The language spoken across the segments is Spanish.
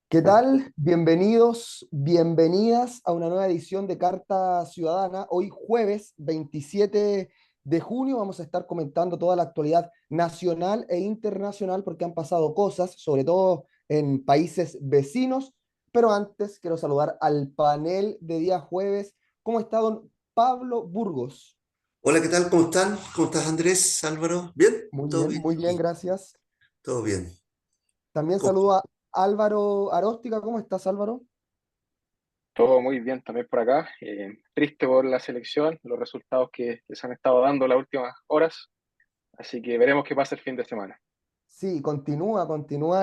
¿Qué tal? Bienvenidos, bienvenidas a una nueva edición de Carta Ciudadana. Hoy jueves 27 de junio vamos a estar comentando toda la actualidad nacional e internacional porque han pasado cosas, sobre todo en países vecinos. Pero antes quiero saludar al panel de día jueves. ¿Cómo está don Pablo Burgos? Hola, ¿qué tal? ¿Cómo están? ¿Cómo estás, Andrés, Álvaro? ¿Bien? ¿Todo bien? Muy bien, Sí, gracias. todo bien. También ¿Cómo- saludo a Álvaro Aróstica. ¿Cómo estás, Álvaro? Todo muy bien también por acá. Triste por la selección, los resultados que se han estado dando las últimas horas. Así que veremos qué pasa el fin de semana. Sí, continúa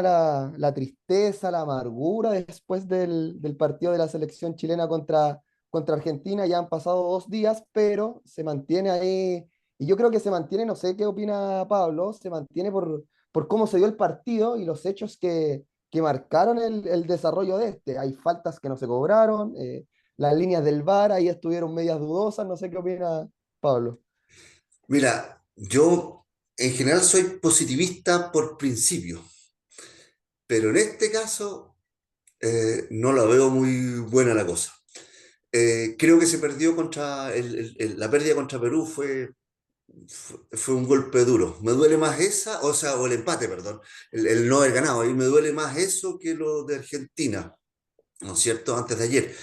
la tristeza, la amargura después del partido de la selección chilena contra Argentina. Ya han pasado 2 días, pero se mantiene ahí. Y yo creo que se mantiene, no sé qué opina Pablo, se mantiene por cómo se dio el partido y los hechos que marcaron el desarrollo de este. Hay faltas que no se cobraron, las líneas del VAR ahí estuvieron medias dudosas, no sé qué opina Pablo. Mira, yo en general soy positivista por principio, pero en este caso no la veo muy buena la cosa. Creo que se perdió la pérdida contra Perú fue un golpe duro. Me duele más esa, o el empate, perdón, el no haber ganado. Y me duele más eso que lo de Argentina, ¿no es cierto? Antes de ayer.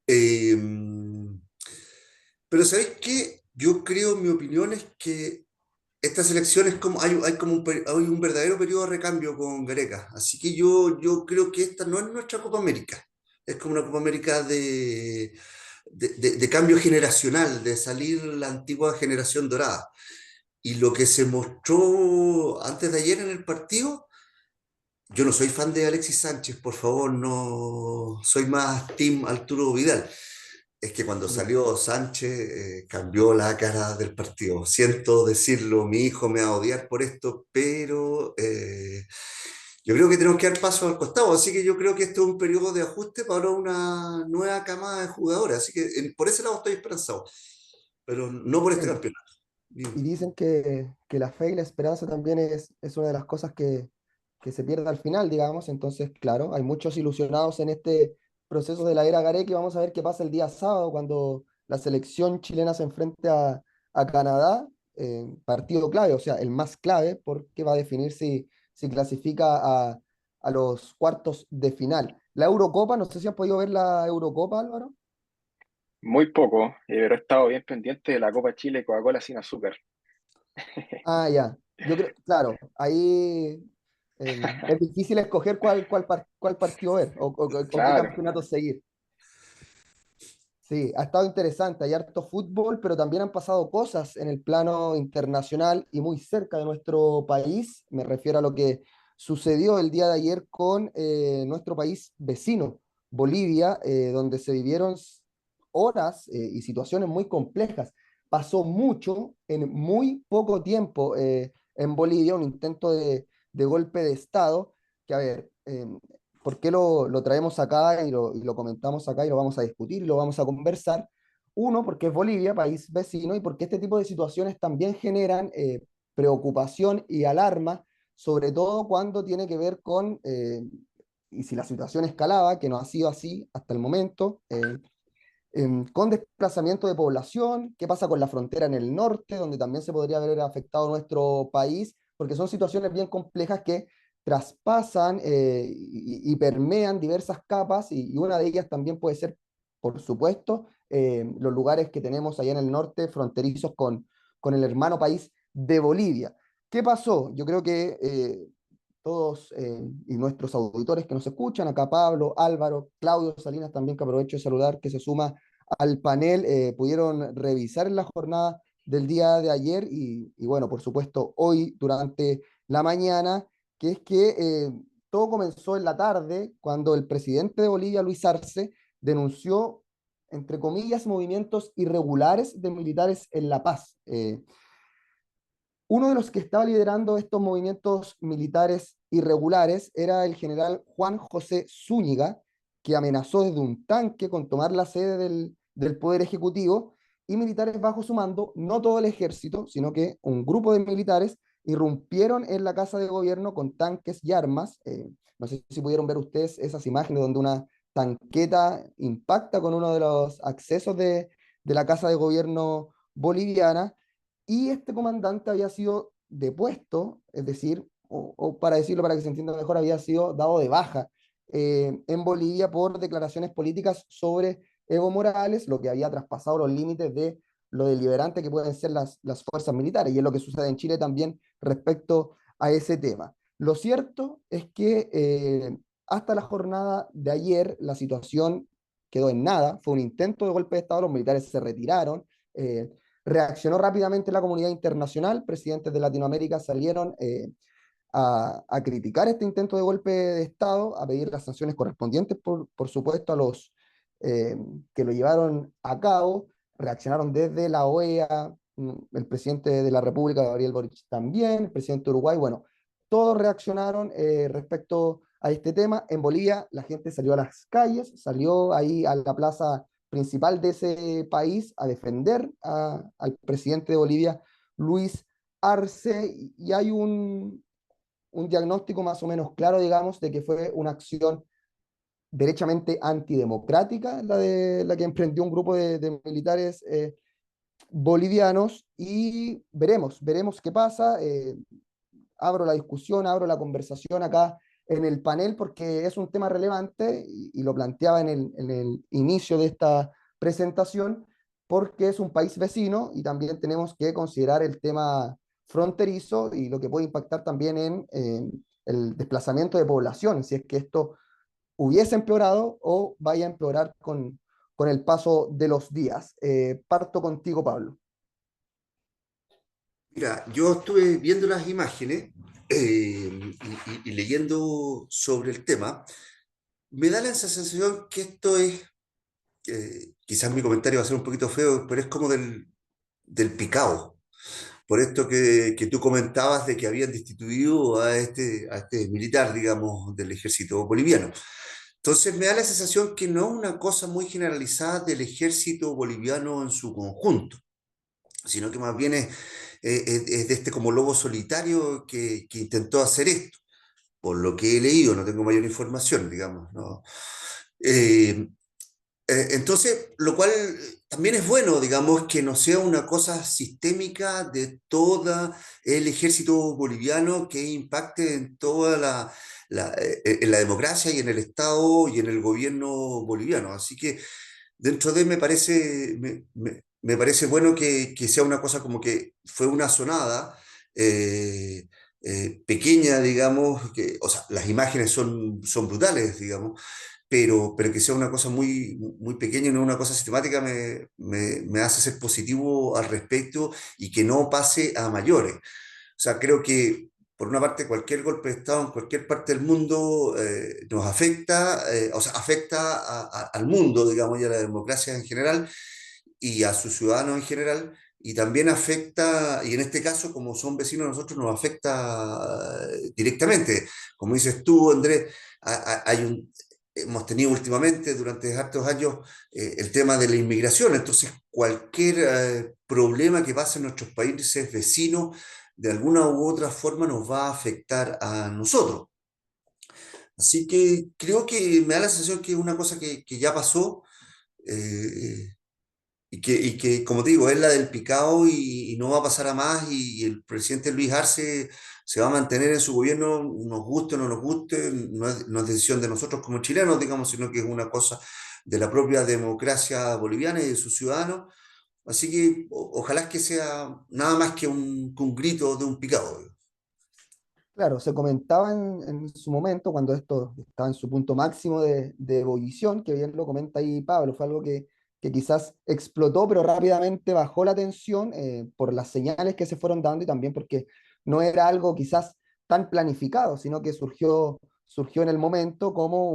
Eh, pero ¿sabéis qué? Yo creo, mi opinión es que esta selección es como, hay como hay un verdadero periodo de recambio con Gareca. Así que yo creo que esta no es nuestra Copa América. Es como una Copa América de cambio generacional, de salir la antigua generación dorada. Y lo que se mostró antes de ayer en el partido, yo no soy fan de Alexis Sánchez, por favor, no soy más Team Arturo Vidal. Es que cuando Sí. salió Sánchez, cambió la cara del partido. Siento decirlo, mi hijo me va a odiar por esto, pero yo creo que tenemos que dar paso al costado. Así que yo creo que esto es un periodo de ajuste para una nueva camada de jugadores. Así que por ese lado estoy esperanzado, pero no por este Bueno, campeonato. Bien. y dicen que la fe y la esperanza también es una de las cosas que se pierde al final, digamos. Entonces, claro, hay muchos ilusionados en este proceso de la era Gareca y vamos a ver qué pasa el día sábado cuando la selección chilena se enfrente a Canadá, partido clave, o sea, el más clave, porque va a definir si clasifica a los cuartos de final. La Eurocopa, no sé si has podido ver la Eurocopa, Álvaro. Muy poco, pero he estado bien pendiente de la Copa Chile Coca-Cola sin azúcar. Ah, ya. Yo creo, claro, ahí es difícil escoger cuál partido ver o qué Claro, campeonato seguir. Sí, ha estado interesante, hay harto fútbol, pero también han pasado cosas en el plano internacional y muy cerca de nuestro país. Me refiero a lo que sucedió el día de ayer con nuestro país vecino, Bolivia, donde se vivieron horas y situaciones muy complejas. Pasó mucho en muy poco tiempo en Bolivia, un intento de golpe de Estado, que a ver, ¿por qué lo traemos acá y lo comentamos acá y lo vamos a discutir y lo vamos a conversar? Uno, porque es Bolivia, país vecino, y porque este tipo de situaciones también generan preocupación y alarma, sobre todo cuando tiene que ver con, y si la situación escalaba, que no ha sido así hasta el momento, con desplazamiento de población, qué pasa con la frontera en el norte, donde también se podría haber afectado nuestro país, porque son situaciones bien complejas que traspasan y permean diversas capas, y una de ellas también puede ser, por supuesto, los lugares que tenemos allá en el norte, fronterizos con el hermano país de Bolivia. ¿Qué pasó? Yo creo que todos y nuestros auditores que nos escuchan, acá Pablo, Álvaro, Claudio Salinas también, que aprovecho de saludar, que se suma al panel, pudieron revisar en la jornada del día de ayer y bueno, por supuesto, hoy durante la mañana, que es que todo comenzó en la tarde cuando el presidente de Bolivia, Luis Arce, denunció, entre comillas, movimientos irregulares de militares en La Paz. Uno de los que estaba liderando estos movimientos militares irregulares era el general Juan José Zúñiga, que amenazó desde un tanque con tomar la sede del Poder Ejecutivo y militares bajo su mando, no todo el ejército, sino que un grupo de militares irrumpieron en la Casa de Gobierno con tanques y armas. No sé si pudieron ver ustedes esas imágenes donde una tanqueta impacta con uno de los accesos de la Casa de Gobierno boliviana, y este comandante había sido depuesto, es decir, o para decirlo para que se entienda mejor, había sido dado de baja en Bolivia por declaraciones políticas sobre Evo Morales, lo que había traspasado los límites de lo deliberante que pueden ser las fuerzas militares, y es lo que sucede en Chile también respecto a ese tema. Lo cierto es que hasta la jornada de ayer la situación quedó en nada, fue un intento de golpe de Estado, los militares se retiraron, eh, reaccionó rápidamente la comunidad internacional, presidentes de Latinoamérica salieron a criticar este intento de golpe de Estado, a pedir las sanciones correspondientes, por supuesto, a los eh, que lo llevaron a cabo, reaccionaron desde la OEA, el presidente de la República, Gabriel Boric también, el presidente de Uruguay, bueno, todos reaccionaron respecto a este tema. En Bolivia la gente salió a las calles, salió ahí a la plaza principal de ese país a defender al presidente de Bolivia, Luis Arce, y hay un diagnóstico más o menos claro, digamos, de que fue una acción derechamente antidemocrática, la que emprendió un grupo de militares bolivianos, y veremos qué pasa. Abro la discusión, abro la conversación acá en el panel porque es un tema relevante y lo planteaba en el inicio de esta presentación, porque es un país vecino y también tenemos que considerar el tema fronterizo y lo que puede impactar también en el desplazamiento de población, si es que esto hubiese empeorado o vaya a empeorar con el paso de los días. Parto contigo, Pablo. Mira, yo estuve viendo las imágenes y leyendo sobre el tema. Me da la sensación que esto es, quizás mi comentario va a ser un poquito feo, pero es como del picado. Por esto que tú comentabas de que habían destituido a este militar, digamos, del ejército boliviano. Entonces me da la sensación que no es una cosa muy generalizada del ejército boliviano en su conjunto, sino que más bien es de este como lobo solitario que intentó hacer esto, por lo que he leído, no tengo mayor información, digamos, ¿no? Eh, entonces, lo cual también es bueno, digamos, que no sea una cosa sistémica de todo el ejército boliviano que impacte en toda en la democracia y en el Estado y en el gobierno boliviano. Así que dentro de me parece, me parece bueno que sea una cosa como que fue una sonada pequeña, digamos, o sea, las imágenes son brutales, digamos, pero que sea una cosa muy pequeña y no una cosa sistemática me hace ser positivo al respecto y que no pase a mayores. O sea, creo que por una parte cualquier golpe de Estado en cualquier parte del mundo nos afecta, o sea, afecta al mundo, digamos, y a la democracia en general y a sus ciudadanos en general. Y también afecta, y en este caso, como son vecinos de nosotros, nos afecta directamente. Como dices tú, Andrés, hay hemos tenido últimamente, durante hartos años, el tema de la inmigración. Entonces, cualquier problema que pase en nuestros países vecinos, de alguna u otra forma nos va a afectar a nosotros. Así que creo que me da la sensación que es una cosa que ya pasó eh, como te digo, es la del picado y no va a pasar a más y el presidente Luis Arce se va a mantener en su gobierno, nos guste o no nos guste, no es decisión de nosotros como chilenos, digamos, sino que es una cosa de la propia democracia boliviana y de sus ciudadanos. Así que ojalá que sea nada más que un grito de un picado. Claro, se comentaba en su momento, cuando esto estaba en su punto máximo de ebullición, que bien lo comenta ahí Pablo, fue algo que quizás explotó, pero rápidamente bajó la tensión por las señales que se fueron dando y también porque no era algo quizás tan planificado, sino que surgió en el momento como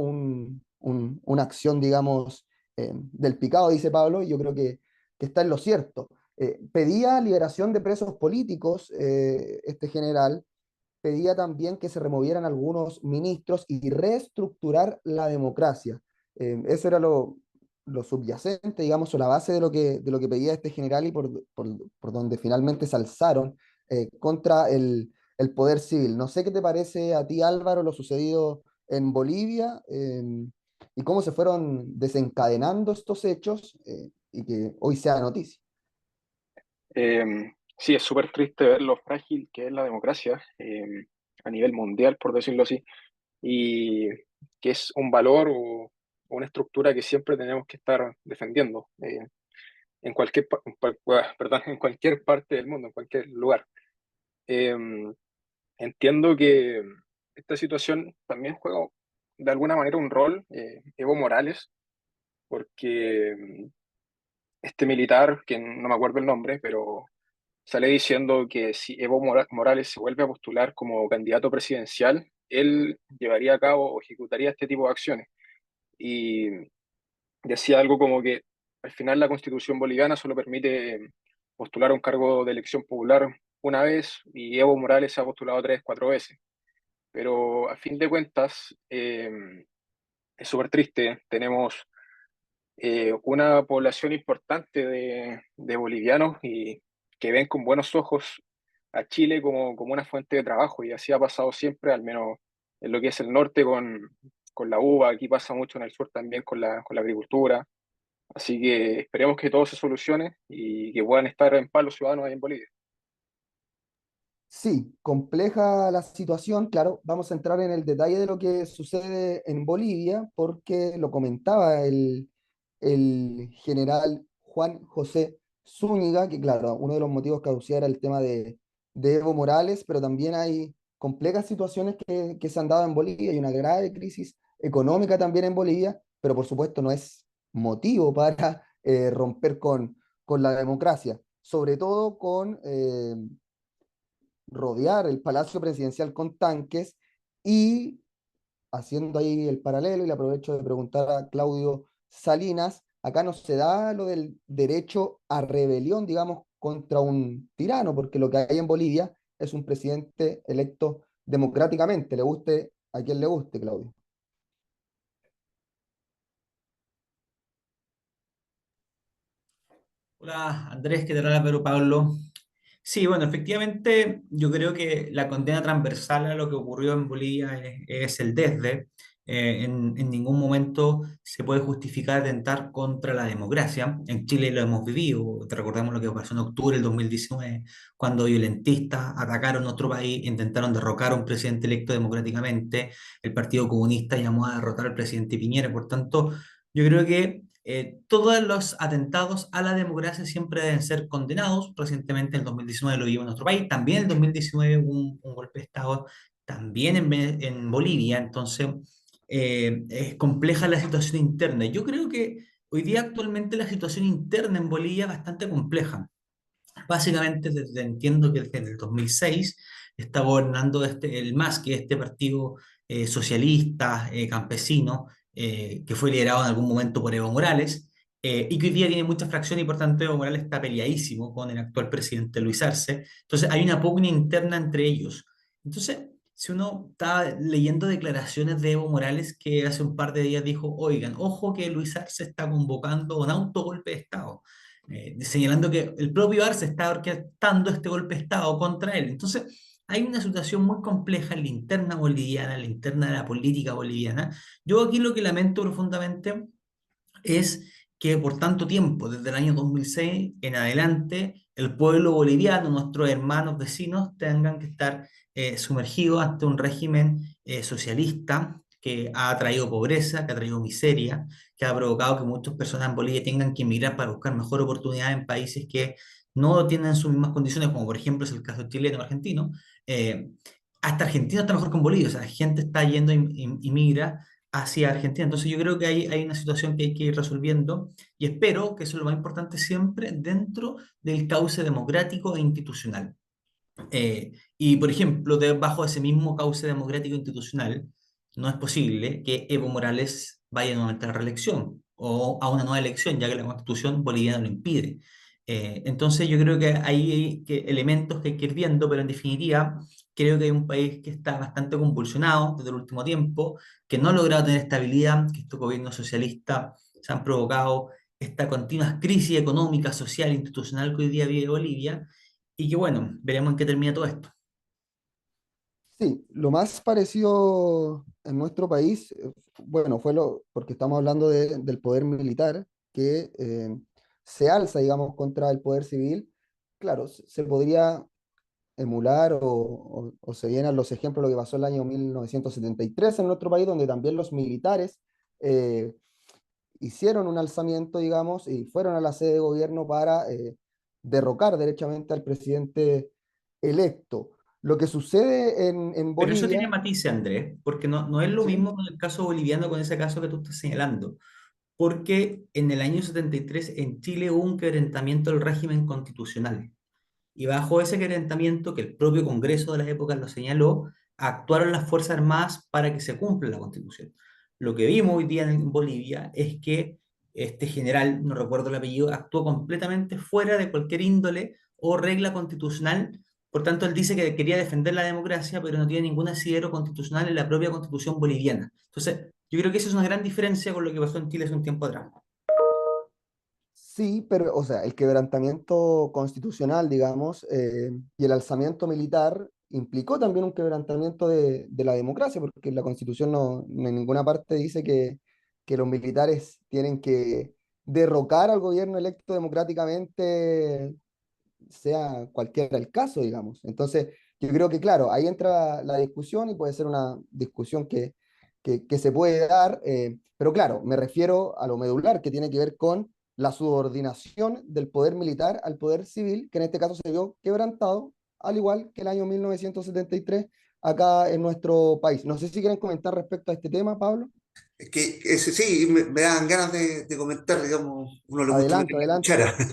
una acción, digamos, del picado, dice Pablo, y yo creo que está en lo cierto. Pedía liberación de presos políticos, este general, pedía también que se removieran algunos ministros y reestructurar la democracia. Eso era lo subyacente, digamos, o la base de lo que pedía este general y por donde finalmente se alzaron contra el poder civil. No sé qué te parece a ti, Álvaro, lo sucedido en Bolivia, y cómo se fueron desencadenando estos hechos, y que hoy sea noticia. Sí, es súper triste ver lo frágil que es la democracia a nivel mundial, por decirlo así, y que es un valor o una estructura que siempre tenemos que estar defendiendo en cualquier, perdón, en cualquier parte del mundo, en cualquier lugar. Eh, Entiendo que esta situación también juega de alguna manera un rol, Evo Morales, porque este militar, que no me acuerdo el nombre, pero sale diciendo que si Evo Morales se vuelve a postular como candidato presidencial, él llevaría a cabo o ejecutaría este tipo de acciones. Y decía algo como que al final la constitución boliviana solo permite postular a un cargo de elección popular una vez y Evo Morales se ha postulado tres, cuatro veces. Pero a fin de cuentas, es súper triste. Tenemos una población importante de bolivianos y que ven con buenos ojos a Chile como una fuente de trabajo y así ha pasado siempre, al menos en lo que es el norte con la uva, aquí pasa mucho en el sur también con la agricultura, así que esperemos que todo se solucione y que puedan estar en paz los ciudadanos ahí en Bolivia. Sí, compleja la situación, claro, vamos a entrar en el detalle de lo que sucede en Bolivia, porque lo comentaba el general Juan José Zúñiga, que claro, uno de los motivos que aducía era el tema de Evo Morales, pero también hay complejas situaciones que se han dado en Bolivia, hay una grave crisis económica también en Bolivia, pero por supuesto no es motivo para romper con la democracia, sobre todo con rodear el Palacio Presidencial con tanques y haciendo ahí el paralelo, y le aprovecho de preguntar a Claudio Salinas, acá no se da lo del derecho a rebelión, digamos, contra un tirano, porque lo que hay en Bolivia es un presidente electo democráticamente, le guste a quien le guste, Claudio. Hola Andrés, ¿qué tal? Pedro Pablo. Sí, bueno, efectivamente yo creo que la condena transversal a lo que ocurrió en Bolivia es el desde. En ningún momento se puede justificar atentar contra la democracia. En Chile lo hemos vivido. Te recordamos lo que pasó en octubre del 2019, cuando violentistas atacaron nuestro país, intentaron derrocar a un presidente electo democráticamente. El Partido Comunista llamó a derrotar al presidente Piñera. Por tanto, yo creo que todos los atentados a la democracia siempre deben ser condenados. Recientemente, en el 2019 lo vimos en nuestro país. También en el 2019 hubo un golpe de Estado, también en Bolivia. Entonces, es compleja la situación interna. Yo creo que hoy día actualmente la situación interna en Bolivia es bastante compleja. Básicamente, entiendo que desde el 2006 está gobernando el MAS, que es este partido socialista, campesino, que fue liderado en algún momento por Evo Morales, y que hoy día tiene muchas fracciones y por tanto Evo Morales está peleadísimo con el actual presidente Luis Arce. Entonces hay una pugna interna entre ellos. Entonces, si uno está leyendo declaraciones de Evo Morales que hace un par de días dijo, oigan, ojo que Luis Arce está convocando un autogolpe de Estado, señalando que el propio Arce está orquestando este golpe de Estado contra él. Entonces, hay una situación muy compleja en la interna boliviana, en la interna de la política boliviana. Yo aquí lo que lamento profundamente es que por tanto tiempo, desde el año 2006 en adelante, el pueblo boliviano, nuestros hermanos vecinos, tengan que estar sumergidos ante un régimen socialista que ha traído pobreza, que ha traído miseria, que ha provocado que muchas personas en Bolivia tengan que emigrar para buscar mejor oportunidad en países que no tienen sus mismas condiciones, como por ejemplo es el caso chileno o argentino. Eh, Hasta Argentina está mejor que en Bolivia, o sea, la gente está yendo, inmigra hacia Argentina. Entonces yo creo que hay una situación que hay que ir resolviendo y espero que eso es lo más importante siempre dentro del cauce democrático e institucional. Y por ejemplo, debajo de ese mismo cauce democrático e institucional, no es posible que Evo Morales vaya nuevamente a la reelección o a una nueva elección, ya que la constitución boliviana lo impide. Entonces yo creo que hay elementos que hay que ir viendo, pero en definitiva creo que hay un país que está bastante convulsionado desde el último tiempo, que no ha logrado tener estabilidad, que estos gobiernos socialistas se han provocado esta continua crisis económica, social e institucional que hoy día vive Bolivia y que bueno, veremos en qué termina todo esto. Sí, lo más parecido en nuestro país, bueno, porque estamos hablando del poder militar, que se alza, digamos, contra el poder civil. Claro, se podría emular o se vienen los ejemplos de lo que pasó el año 1973 en nuestro país, donde también los militares eh, hicieron un alzamiento, digamos, y fueron a la sede de gobierno para derrocar derechamente al presidente electo. Lo que sucede en Pero eso Bolivia, tiene matices, Andrés, porque no es lo ¿sí? mismo con el caso boliviano, con ese caso que tú estás señalando. Porque en el año 73 en Chile hubo un quebrantamiento del régimen constitucional. Y bajo ese quebrantamiento, que el propio Congreso de las épocas lo señaló, actuaron las Fuerzas Armadas para que se cumpla la Constitución. Lo que vimos hoy día en Bolivia es que este general, no recuerdo el apellido, actuó completamente fuera de cualquier índole o regla constitucional. Por tanto, él dice que quería defender la democracia, pero no tiene ningún asidero constitucional en la propia Constitución boliviana. Entonces, yo creo que esa es una gran diferencia con lo que pasó en Chile hace un tiempo atrás. Sí, pero, o sea, el quebrantamiento constitucional, digamos, y el alzamiento militar implicó también un quebrantamiento de la democracia, porque la Constitución en ninguna parte dice que los militares tienen que derrocar al gobierno electo democráticamente, sea cualquiera el caso, digamos. Entonces, yo creo que, claro, ahí entra la discusión y puede ser una discusión que se puede dar, pero claro, me refiero a lo medular, que tiene que ver con la subordinación del poder militar al poder civil, que en este caso se vio quebrantado, al igual que el año 1973 acá en nuestro país. No sé si quieren comentar respecto a este tema, Pablo. Es que ese, sí, me dan ganas de comentar, digamos, uno le gusta Adelante, meter la adelante. cuchara.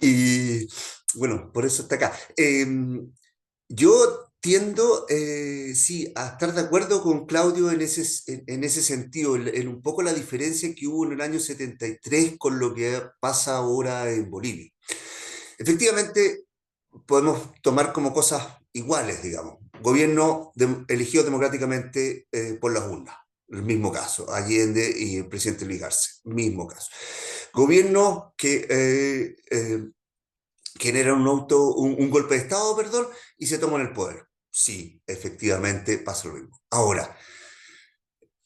Y, bueno, por eso está acá. Yo tiendo, sí, a estar de acuerdo con Claudio en ese sentido, en un poco la diferencia que hubo en el año 73 con lo que pasa ahora en Bolivia. Efectivamente, podemos tomar como cosas iguales, digamos. Gobierno elegido democráticamente por las urnas, el mismo caso, Allende y el presidente Luis Arce, mismo caso. Gobierno que genera un golpe de Estado, perdón, y se toman el poder. Sí, efectivamente pasa lo mismo. Ahora,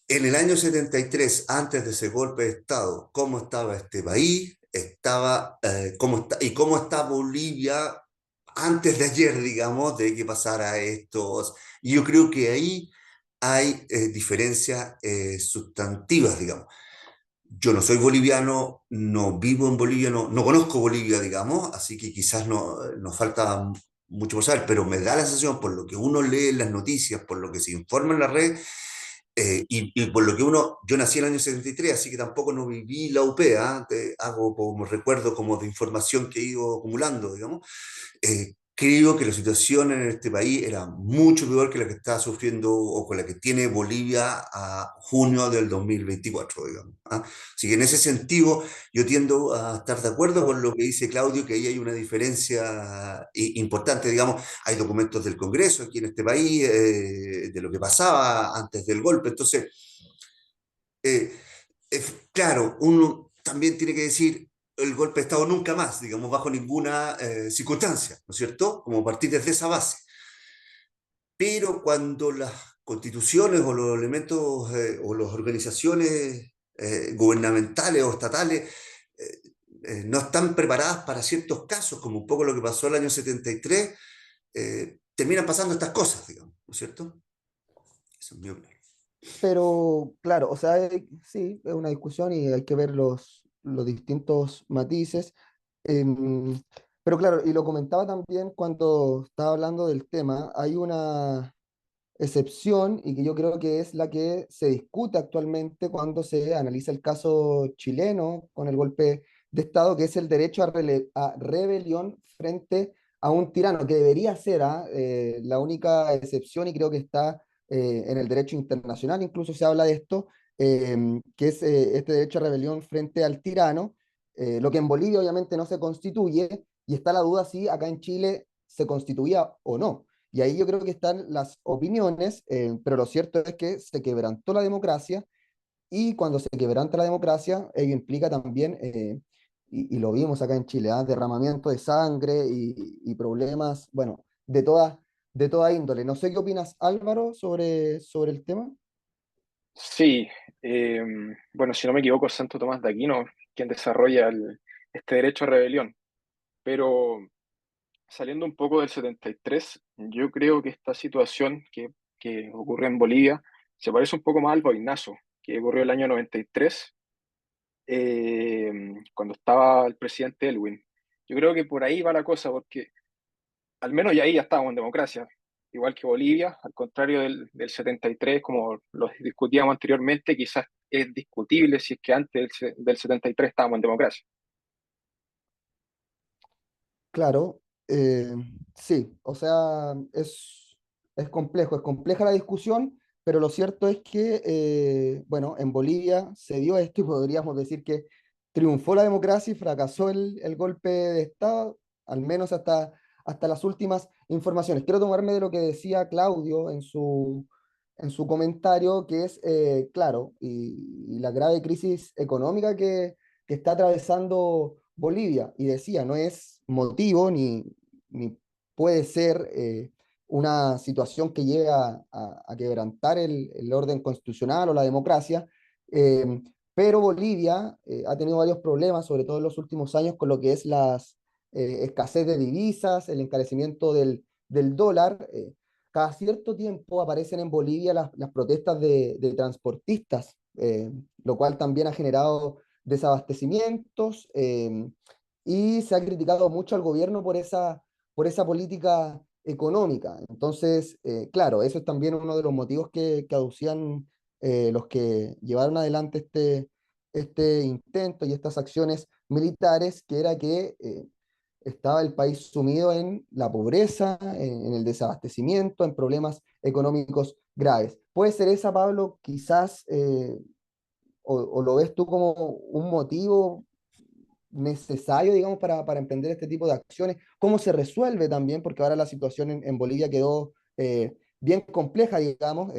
en el año 73, antes de ese golpe de Estado, ¿cómo estaba este país? ¿Cómo está Bolivia antes de ayer, digamos, de que pasara esto? Y yo creo que ahí hay diferencias sustantivas, digamos. Yo no soy boliviano, no vivo en Bolivia, no conozco Bolivia, digamos, así que quizás nos falta mucho por saber, pero me da la sensación, por lo que uno lee en las noticias, por lo que se informa en la red, y por lo que yo nací en el año 73, así que tampoco no viví la UP, ¿ah? Hago como recuerdo como de información que he ido acumulando, digamos. Creo que la situación en este país era mucho peor que la que está sufriendo o con la que tiene Bolivia a junio del 2024, digamos. ¿Ah? Así que en ese sentido yo tiendo a estar de acuerdo con lo que dice Claudio, que ahí hay una diferencia importante, digamos. Hay documentos del Congreso aquí en este país, de lo que pasaba antes del golpe. Entonces, eh, claro, uno también tiene que decir el golpe de Estado nunca más, digamos, bajo ninguna circunstancia, ¿no es cierto? Como partir desde esa base. Pero cuando las constituciones o los elementos o las organizaciones gubernamentales o estatales eh, no están preparadas para ciertos casos, como un poco lo que pasó el año 73, terminan pasando estas cosas, digamos, ¿no es cierto? Eso es mi opinión. Pero claro, o sea, sí, es una discusión y hay que ver los distintos matices. Em, pero claro, y lo comentaba también cuando estaba hablando del tema, hay una excepción y que yo creo que es la que se discute actualmente cuando se analiza el caso chileno con el golpe de Estado, que es el derecho a rebelión frente a un tirano, que debería ser la única excepción y creo que está en el derecho internacional, incluso se habla de esto, que es este derecho a rebelión frente al tirano, lo que en Bolivia obviamente no se constituye y está la duda si acá en Chile se constituía o no. Y ahí yo creo que están las opiniones, pero lo cierto es que se quebrantó la democracia y cuando se quebranta la democracia, ello implica también, y lo vimos acá en Chile, derramamiento de sangre y problemas, bueno, de toda índole. No sé qué opinas, Álvaro, sobre el tema. Sí, eh, bueno, si no me equivoco, es Santo Tomás de Aquino quien desarrolla este derecho a rebelión. Pero saliendo un poco del 73, yo creo que esta situación que ocurre en Bolivia se parece un poco más al boinazo que ocurrió el año 93, eh, cuando estaba el presidente Elwin. Yo creo que por ahí va la cosa, porque al menos ya ahí ya estábamos en democracia, igual que Bolivia, al contrario del 73, como lo discutíamos anteriormente, quizás es discutible si es que antes del 73 estábamos en democracia. Claro, sí, o sea, es complejo, es compleja la discusión, pero lo cierto es que, bueno, en Bolivia se dio esto y podríamos decir que triunfó la democracia y fracasó el golpe de Estado, al menos hasta las últimas informaciones. Quiero tomarme de lo que decía Claudio en su comentario, que es, claro, y la grave crisis económica que está atravesando Bolivia. Y decía, no es motivo ni puede ser una situación que llegue a quebrantar el orden constitucional o la democracia, pero Bolivia ha tenido varios problemas, sobre todo en los últimos años, con lo que es la escasez de divisas, el encarecimiento del dólar. Cada cierto tiempo aparecen en Bolivia las protestas de transportistas, lo cual también ha generado desabastecimientos, y se ha criticado mucho al gobierno por esa política económica. Entonces, claro, eso es también uno de los motivos que aducían los que llevaron adelante este intento y estas acciones militares, que era que estaba el país sumido en la pobreza, en el desabastecimiento, en problemas económicos graves. ¿Puede ser esa, Pablo, quizás, o lo ves tú como un motivo necesario, digamos, para emprender este tipo de acciones? ¿Cómo se resuelve también? Porque ahora la situación en Bolivia quedó bien compleja, digamos,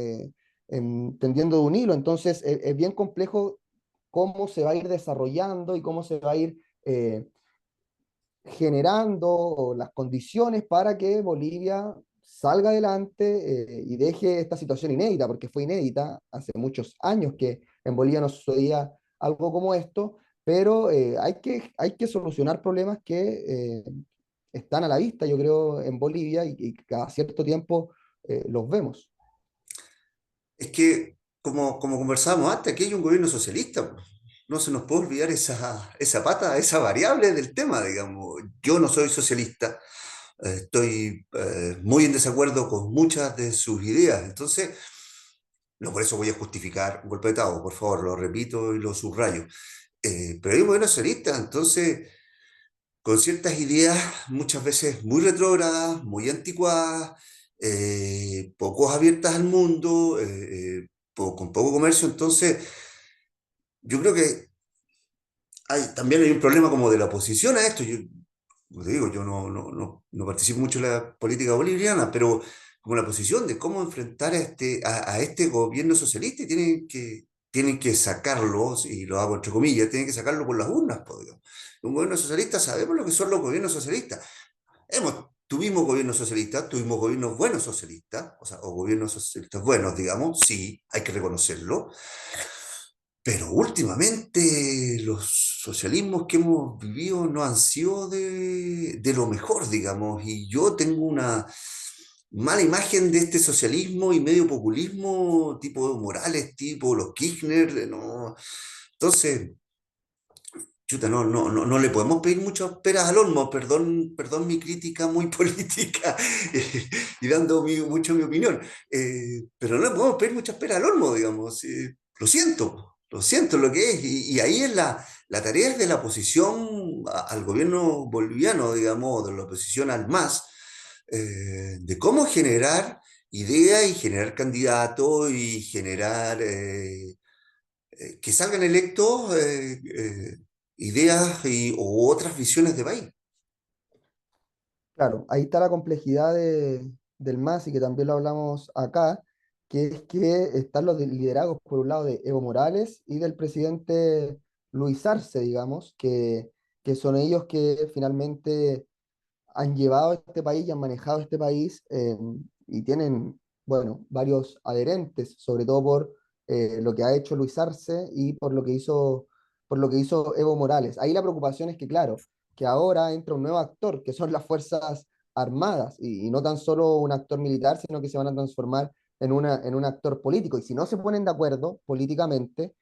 tendiendo de un hilo. Entonces, es bien complejo cómo se va a ir desarrollando y cómo se va a ir generando las condiciones para que Bolivia salga adelante, y deje esta situación inédita, porque fue inédita, hace muchos años que en Bolivia no sucedía algo como esto, pero hay que solucionar problemas que están a la vista, yo creo, en Bolivia, y cada cierto tiempo los vemos. Es que, como conversábamos antes, aquí hay un gobierno socialista, pues. No se nos puede olvidar esa pata, esa variable del tema, digamos. Yo no soy socialista, estoy muy en desacuerdo con muchas de sus ideas. Entonces, no por eso voy a justificar un golpe de Estado, por favor, lo repito y lo subrayo. Pero hay un gobierno socialista, entonces, con ciertas ideas muchas veces muy retrógradas, muy anticuadas, poco abiertas al mundo, con poco comercio. Entonces, yo creo que también hay un problema como de la oposición a esto. Yo, como te digo, yo no participo mucho en la política boliviana, pero como la posición de cómo enfrentar a este gobierno socialista, y tienen que sacarlo, y lo hago entre comillas, tienen que sacarlo por las urnas, pues, digamos. Un gobierno socialista, sabemos lo que son los gobiernos socialistas. Tuvimos gobiernos socialistas, tuvimos gobiernos buenos socialistas, o sea, o gobiernos socialistas buenos, digamos, sí, hay que reconocerlo, pero últimamente los socialismos que hemos vivido no han sido de lo mejor, digamos, y yo tengo una mala imagen de este socialismo y medio populismo tipo Morales, tipo los Kirchner, no. Entonces, chuta, no le podemos pedir muchas peras al olmo, perdón mi crítica muy política, y dando mucho mi opinión, pero no le podemos pedir muchas peras al olmo, digamos. Lo siento lo que es, y ahí es la tarea es de la oposición al gobierno boliviano, digamos, de la oposición al MAS, de cómo generar ideas y generar candidatos y generar que salgan electos ideas u otras visiones de país. Claro, ahí está la complejidad del MAS, y que también lo hablamos acá, que es que están los liderazgos, por un lado, de Evo Morales y del presidente Luis Arce, digamos, que son ellos que finalmente han llevado a este país y han manejado este país y tienen, bueno, varios adherentes, sobre todo por lo que ha hecho Luis Arce y por lo que hizo Evo Morales. Ahí la preocupación es que, claro, que ahora entra un nuevo actor, que son las Fuerzas Armadas, y no tan solo un actor militar, sino que se van a transformar en un actor político. Y si no se ponen de acuerdo políticamente,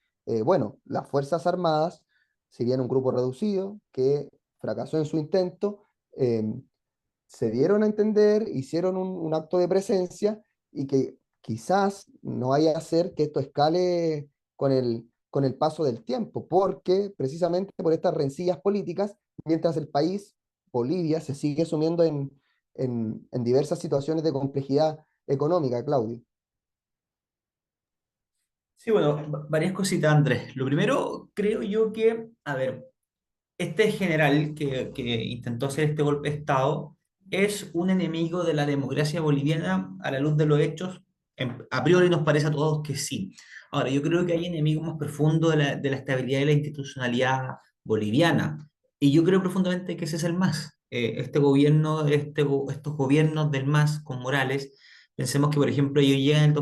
bueno, las Fuerzas Armadas, si bien un grupo reducido que fracasó en su intento, eh, se dieron a entender, hicieron un acto de presencia y que quizás no vaya a hacer que esto escale con el paso del tiempo, porque precisamente por estas rencillas políticas, mientras el país, Bolivia, se sigue sumiendo en diversas situaciones de complejidad económica, Claudio. Sí, bueno, varias cositas, Andrés. Lo primero, creo yo que, a ver, este general que intentó hacer este golpe de Estado es un enemigo de la democracia boliviana a la luz de los hechos. A priori nos parece a todos que sí. Ahora, yo creo que hay enemigos más profundos de la estabilidad y la institucionalidad boliviana. Y yo creo profundamente que ese es el MAS. Este gobierno, estos gobiernos del MAS con Morales, pensemos que, por ejemplo, ellos llegan en el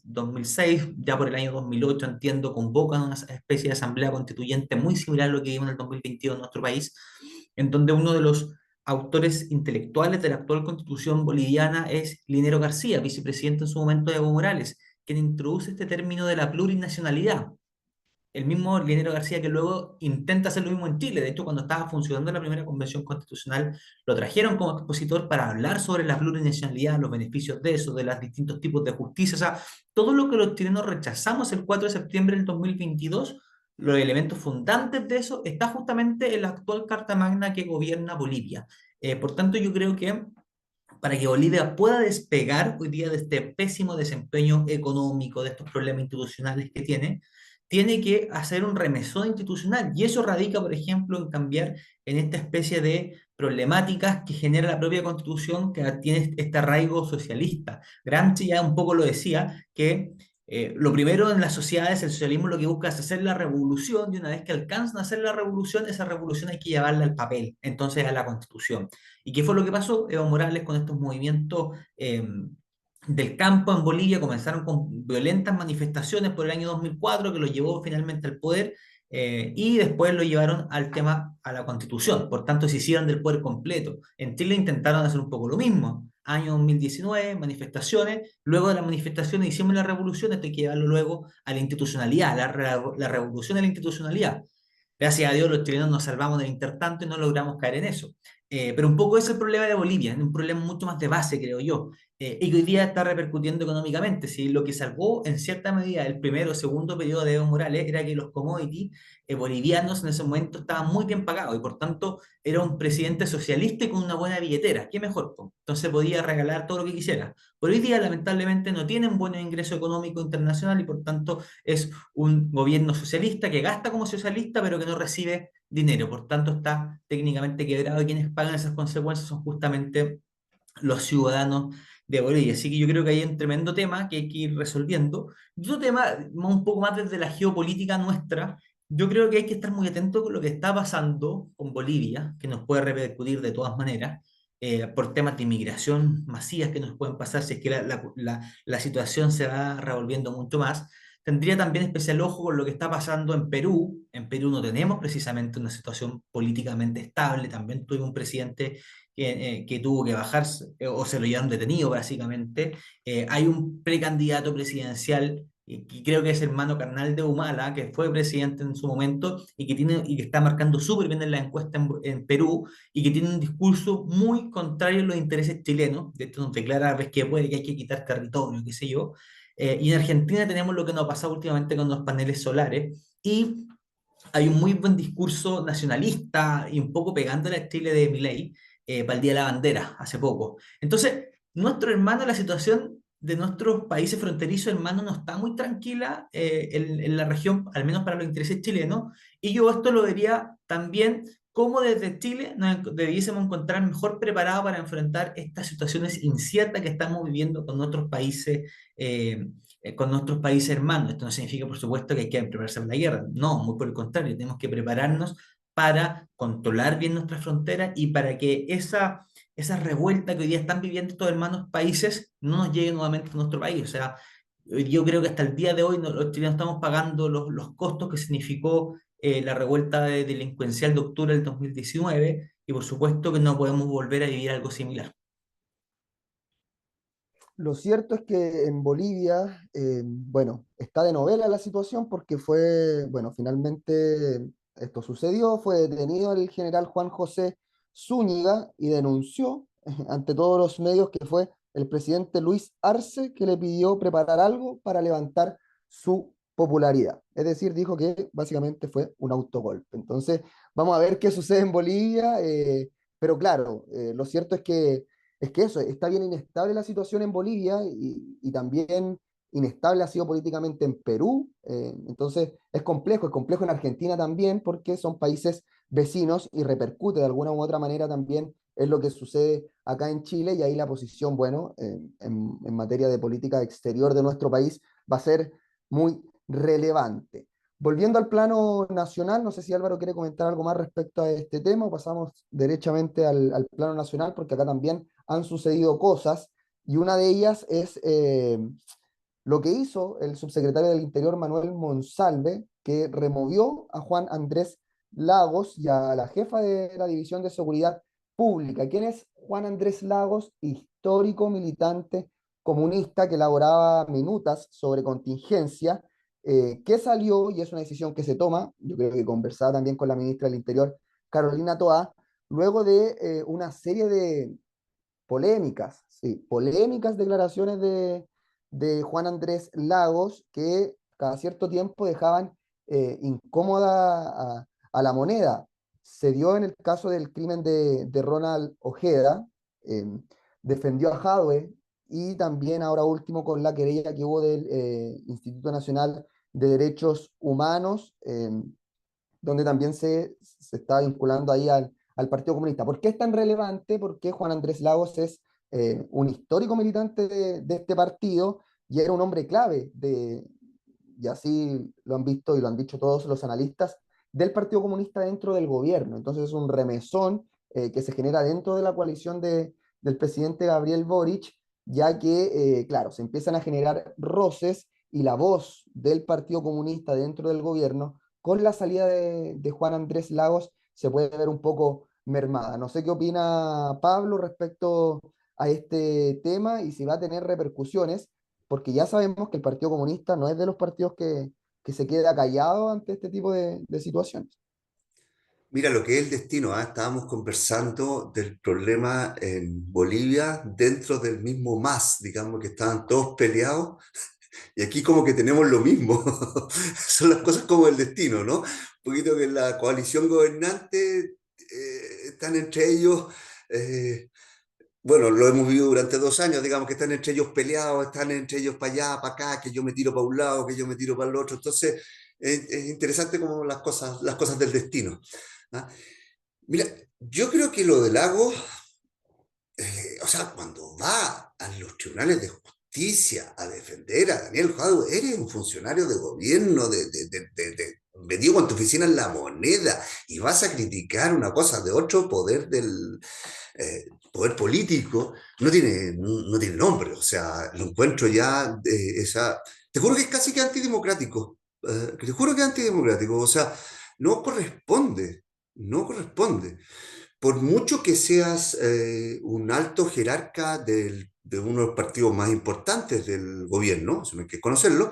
2006, ya por el año 2008, entiendo, convocan una especie de asamblea constituyente muy similar a lo que vimos en el 2022 en nuestro país, en donde uno de los autores intelectuales de la actual constitución boliviana es Linero García, vicepresidente en su momento de Evo Morales, quien introduce este término de la plurinacionalidad. El mismo Linero García que luego intenta hacer lo mismo en Chile. De hecho, cuando estaba funcionando la primera convención constitucional, lo trajeron como expositor para hablar sobre la plurinacionalidad, los beneficios de eso, de los distintos tipos de justicia. O sea, todo lo que los chilenos rechazamos el 4 de septiembre del 2022, los elementos fundantes de eso está justamente en la actual Carta Magna que gobierna Bolivia. Por tanto, yo creo que para que Bolivia pueda despegar hoy día de este pésimo desempeño económico, de estos problemas institucionales que tiene que hacer un remesón institucional. Y eso radica, por ejemplo, en cambiar en esta especie de problemáticas que genera la propia constitución que tiene este arraigo socialista. Gramsci ya un poco lo decía, que lo primero en las sociedades, el socialismo lo que busca es hacer la revolución y una vez que alcanzan a hacer la revolución, esa revolución hay que llevarla al papel, entonces a la constitución. ¿Y qué fue lo que pasó? Evo Morales con estos movimientos del campo en Bolivia comenzaron con violentas manifestaciones por el año 2004 que lo llevó finalmente al poder y después lo llevaron al tema, a la constitución. Por tanto, se hicieron del poder completo. En Chile intentaron hacer un poco lo mismo. Año 2019, manifestaciones. Luego de las manifestaciones hicimos la revolución, esto hay que llevarlo luego a la institucionalidad, la revolución de la institucionalidad. Gracias a Dios los chilenos nos salvamos del intertanto y no logramos caer en eso. Pero un poco ese es el problema de Bolivia, un problema mucho más de base, creo yo, y que hoy día está repercutiendo económicamente. Si lo que salvó en cierta medida el primero o segundo periodo de Evo Morales era que los commodities bolivianos en ese momento estaban muy bien pagados y por tanto era un presidente socialista y con una buena billetera. ¿Qué mejor? Po? Entonces podía regalar todo lo que quisiera. Pero hoy día lamentablemente no tienen buen ingreso económico internacional y por tanto es un gobierno socialista que gasta como socialista pero que no recibe dinero. Por tanto está técnicamente quebrado y quienes pagan esas consecuencias son justamente los ciudadanos de Bolivia. Así que yo creo que hay un tremendo tema que hay que ir resolviendo. Y otro tema, un poco más desde la geopolítica nuestra, yo creo que hay que estar muy atento con lo que está pasando con Bolivia, que nos puede repercutir de todas maneras, por temas de inmigración masivas que nos pueden pasar si es que la situación se va revolviendo mucho más. Tendría también especial ojo con lo que está pasando en Perú. En Perú no tenemos precisamente una situación políticamente estable. También tuvimos un presidente que tuvo que bajarse o se lo llevaron detenido básicamente. Hay un precandidato presidencial que creo que es hermano carnal de Humala, que fue presidente en su momento y que está marcando súper bien en la encuesta en Perú y que tiene un discurso muy contrario a los intereses chilenos. De hecho, nos declara vez que puede que hay que quitar territorio, qué sé yo. Y en Argentina tenemos lo que nos ha pasado últimamente con los paneles solares y hay un muy buen discurso nacionalista y un poco pegándole a Chile de Milei para el Día de la Bandera hace poco. Entonces, nuestro hermano, la situación de nuestros países fronterizos, hermano, no está muy tranquila en la región, al menos para los intereses chilenos, y yo esto lo vería también como desde Chile debiésemos encontrar mejor preparados para enfrentar estas situaciones inciertas que estamos viviendo con nuestros países hermanos. Esto no significa, por supuesto, que hay que prepararse para la guerra. No, muy por el contrario, tenemos que prepararnos para controlar bien nuestras fronteras y para que esa revuelta que hoy día están viviendo estos hermanos países no nos llegue nuevamente a nuestro país. O sea, yo creo que hasta el día de hoy los chilenos estamos pagando los costos que significó la revuelta delincuencial de octubre del 2019 y por supuesto que no podemos volver a vivir algo similar. Lo cierto es que en Bolivia, bueno, está de novela la situación porque fue, bueno, finalmente esto sucedió, fue detenido el general Juan José Zúñiga y denunció ante todos los medios que fue el presidente Luis Arce que le pidió preparar algo para levantar su popularidad. Es decir, dijo que básicamente fue un autogolpe. Entonces, vamos a ver qué sucede en Bolivia, pero claro, lo cierto es que eso, está bien inestable la situación en Bolivia y también inestable ha sido políticamente en Perú. Entonces es complejo en Argentina también porque son países vecinos y repercute de alguna u otra manera también en lo que sucede acá en Chile y ahí la posición, bueno, en materia de política exterior de nuestro país va a ser muy relevante. Volviendo al plano nacional, no sé si Álvaro quiere comentar algo más respecto a este tema o pasamos derechamente al plano nacional, porque acá también han sucedido cosas y una de ellas es lo que hizo el subsecretario del Interior Manuel Monsalve, que removió a Juan Andrés Lagos y a la jefa de la División de Seguridad Pública. ¿Quién es Juan Andrés Lagos? Histórico militante comunista que elaboraba minutas sobre contingencia, que salió, y es una decisión que se toma, yo creo que conversaba también con la ministra del Interior, Carolina Toá, luego de una serie de polémicas, sí, polémicas declaraciones de Juan Andrés Lagos que cada cierto tiempo dejaban incómoda a la moneda. Se dio en el caso del crimen de Ronald Ojeda, eh, defendió a Jadwe y también ahora último con la querella que hubo del Instituto Nacional de Derechos Humanos, donde también se está vinculando ahí al Partido Comunista. ¿Por qué es tan relevante? Porque Juan Andrés Lagos es un histórico militante de este partido y era un hombre clave, y así lo han visto y lo han dicho todos los analistas, del Partido Comunista dentro del gobierno. Entonces es un remesón que se genera dentro de la coalición del presidente Gabriel Boric, ya que, claro, se empiezan a generar roces y la voz del Partido Comunista dentro del gobierno con la salida de Juan Andrés Lagos se puede ver un poco mermada. No sé qué opina Pablo respecto a este tema y si va a tener repercusiones, porque ya sabemos que el Partido Comunista no es de los partidos que se queda callado ante este tipo de situaciones. Mira lo que es el destino, ¿ah? Estábamos conversando del problema en Bolivia dentro del mismo MAS, digamos que estaban todos peleados y aquí como que tenemos lo mismo. Son las cosas como el destino, ¿no? Un poquito que la coalición gobernante están entre ellos, eh, bueno, lo hemos vivido durante 2 años, digamos que están entre ellos peleados, están entre ellos para allá, para acá, que yo me tiro para un lado, que yo me tiro para el otro. Entonces, es interesante como las cosas del destino. ¿Ah? Mira, yo creo que lo del lago, o sea, cuando va a los tribunales de justicia a defender a Daniel Jadwe, eres un funcionario de gobierno, metido con tu oficina en la moneda, y vas a criticar una cosa de otro poder del poder político, no tiene nombre, o sea, lo encuentro ya, te juro que es casi que antidemocrático, que te juro que es antidemocrático, o sea, no corresponde, no corresponde por mucho que seas un alto jerarca de uno de los partidos más importantes del gobierno, eso no hay que conocerlo,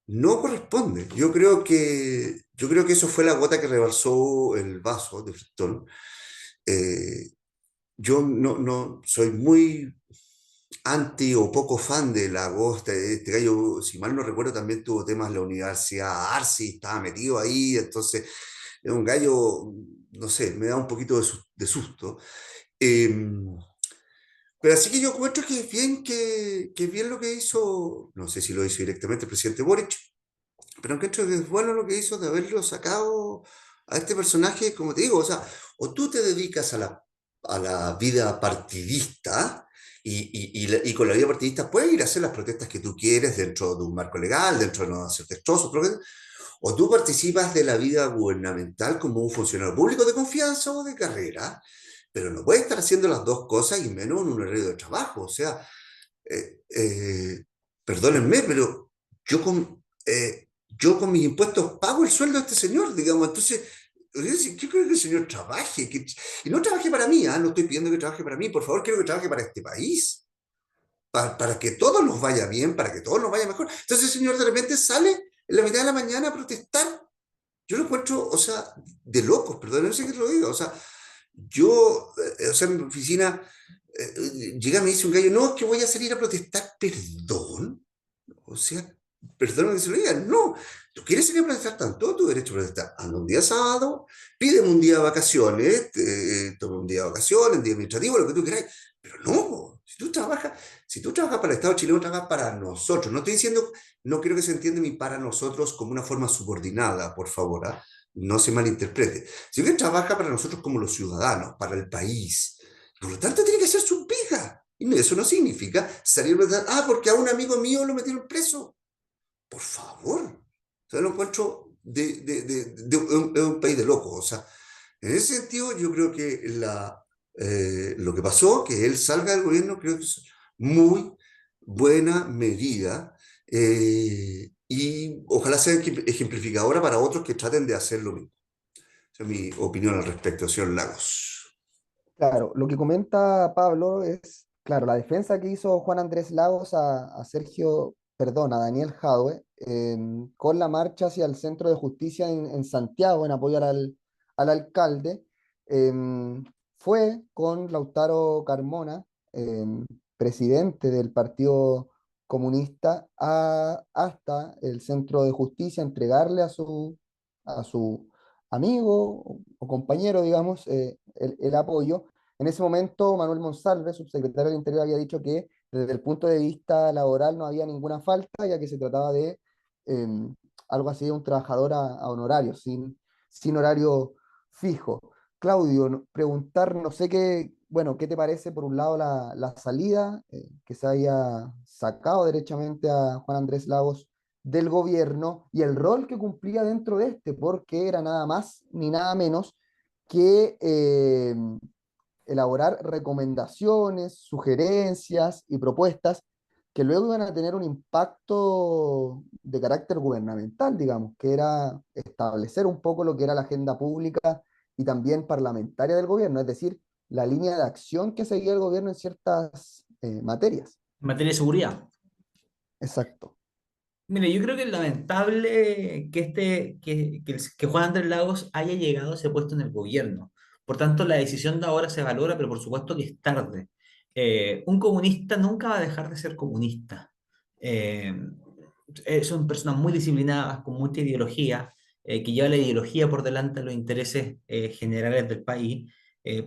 no corresponde. Yo creo que eso fue la gota que rebalsó el vaso de Fristol. Eh, yo no soy muy anti o poco fan de la Agosta. Este gallo, si mal no recuerdo, también tuvo temas en la Universidad Arci, estaba metido ahí, entonces es un gallo, no sé, me da un poquito de susto. Eh, pero así que yo encuentro que es bien, que es bien lo que hizo, no sé si lo hizo directamente el presidente Boric, pero encuentro que es bueno lo que hizo de haberlo sacado a este personaje, como te digo, o sea, o tú te dedicas a la vida partidista y con la vida partidista puedes ir a hacer las protestas que tú quieres dentro de un marco legal, dentro de no hacer destrozos, o tú participas de la vida gubernamental como un funcionario público de confianza o de carrera, pero no puede estar haciendo las dos cosas y menos en un horario de trabajo. O sea, eh, eh, perdónenme, pero yo con mis impuestos pago el sueldo de este señor, digamos. Entonces, yo creo que el señor trabaje, y no trabaje para mí, ¿ah? No estoy pidiendo que trabaje para mí, por favor, quiero que trabaje para este país, para que todos nos vaya bien, para que todos nos vaya mejor. Entonces el señor de repente sale en la mitad de la mañana a protestar. Yo lo encuentro, o sea, de locos, perdón, no sé qué lo diga, o sea, o sea, en mi oficina, llega y me dice un gallo, no, es que voy a salir a protestar, perdón, o sea, perdón que se lo diga, no, tú quieres salir a protestar tanto, tu derecho a protestar, anda un día sábado, pídeme un día de vacaciones, toma un día de vacaciones, un día administrativo, lo que tú quieras, pero no, si tú trabajas para el Estado chileno, trabajas para nosotros, no estoy diciendo, no quiero que se entienda mi para nosotros como una forma subordinada, por favor, ¿ah? No se malinterprete, sino que trabaja para nosotros como los ciudadanos, para el país, por lo tanto tiene que ser su pega. Y eso no significa salir a pensar, porque a un amigo mío lo metieron preso. Por favor. O sea, lo encuentro de un país de locos. O sea, en ese sentido, yo creo que lo que pasó, que él salga del gobierno, creo que es muy buena medida. Y ojalá sea ejemplificadora para otros que traten de hacer lo mismo. Esa es mi opinión al respecto, señor Lagos. Claro, lo que comenta Pablo es, claro, la defensa que hizo Juan Andrés Lagos a Sergio, perdón, a Daniel Jadwe, con la marcha hacia el Centro de Justicia en Santiago en apoyo al alcalde, em, fue con Lautaro Carmona, presidente del Partido Comunista, hasta el Centro de Justicia, a entregarle a su amigo o compañero, digamos, el apoyo. En ese momento, Manuel Monsalve, subsecretario del Interior, había dicho que desde el punto de vista laboral no había ninguna falta, ya que se trataba de algo así de un trabajador a honorario, sin horario fijo. Claudio, preguntar, no sé qué, bueno, ¿qué te parece por un lado la salida que se haya sacado derechamente a Juan Andrés Lagos del gobierno y el rol que cumplía dentro de este, porque era nada más ni nada menos que elaborar recomendaciones, sugerencias y propuestas que luego iban a tener un impacto de carácter gubernamental, digamos, que era establecer un poco lo que era la agenda pública y también parlamentaria del gobierno, es decir, la línea de acción que seguía el gobierno en ciertas materias. En materia de seguridad. Exacto. Mire, yo creo que es lamentable que Juan Andrés Lagos haya llegado a ese puesto en el gobierno. Por tanto, la decisión de ahora se valora, pero por supuesto que es tarde. Un comunista nunca va a dejar de ser comunista. Eh, Son personas muy disciplinadas, con mucha ideología, que lleva la ideología por delante de los intereses generales del país.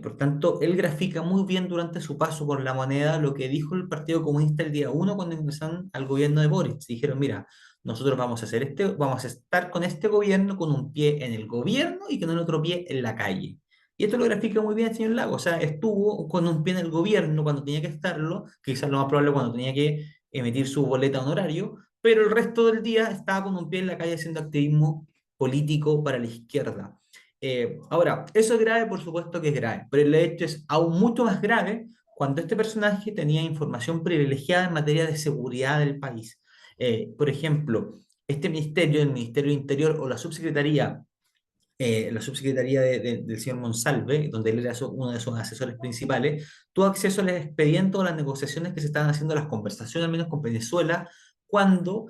Por tanto, él grafica muy bien durante su paso por la moneda lo que dijo el Partido Comunista el día 1 cuando ingresaron al gobierno de Boric. Dijeron, mira, nosotros vamos a estar con este gobierno con un pie en el gobierno y con el otro pie en la calle. Y esto lo grafica muy bien el señor Lago. O sea, estuvo con un pie en el gobierno cuando tenía que estarlo, quizás lo más probable cuando tenía que emitir su boleta honorario, pero el resto del día estaba con un pie en la calle haciendo activismo político para la izquierda. Ahora, eso es grave, por supuesto que es grave, pero el hecho es aún mucho más grave cuando este personaje tenía información privilegiada en materia de seguridad del país. Por ejemplo, este ministerio, el Ministerio del Interior o la subsecretaría del señor Monsalve, donde él era uno de sus asesores principales, tuvo acceso a los expedientes o las negociaciones que se estaban haciendo, las conversaciones, al menos con Venezuela, cuando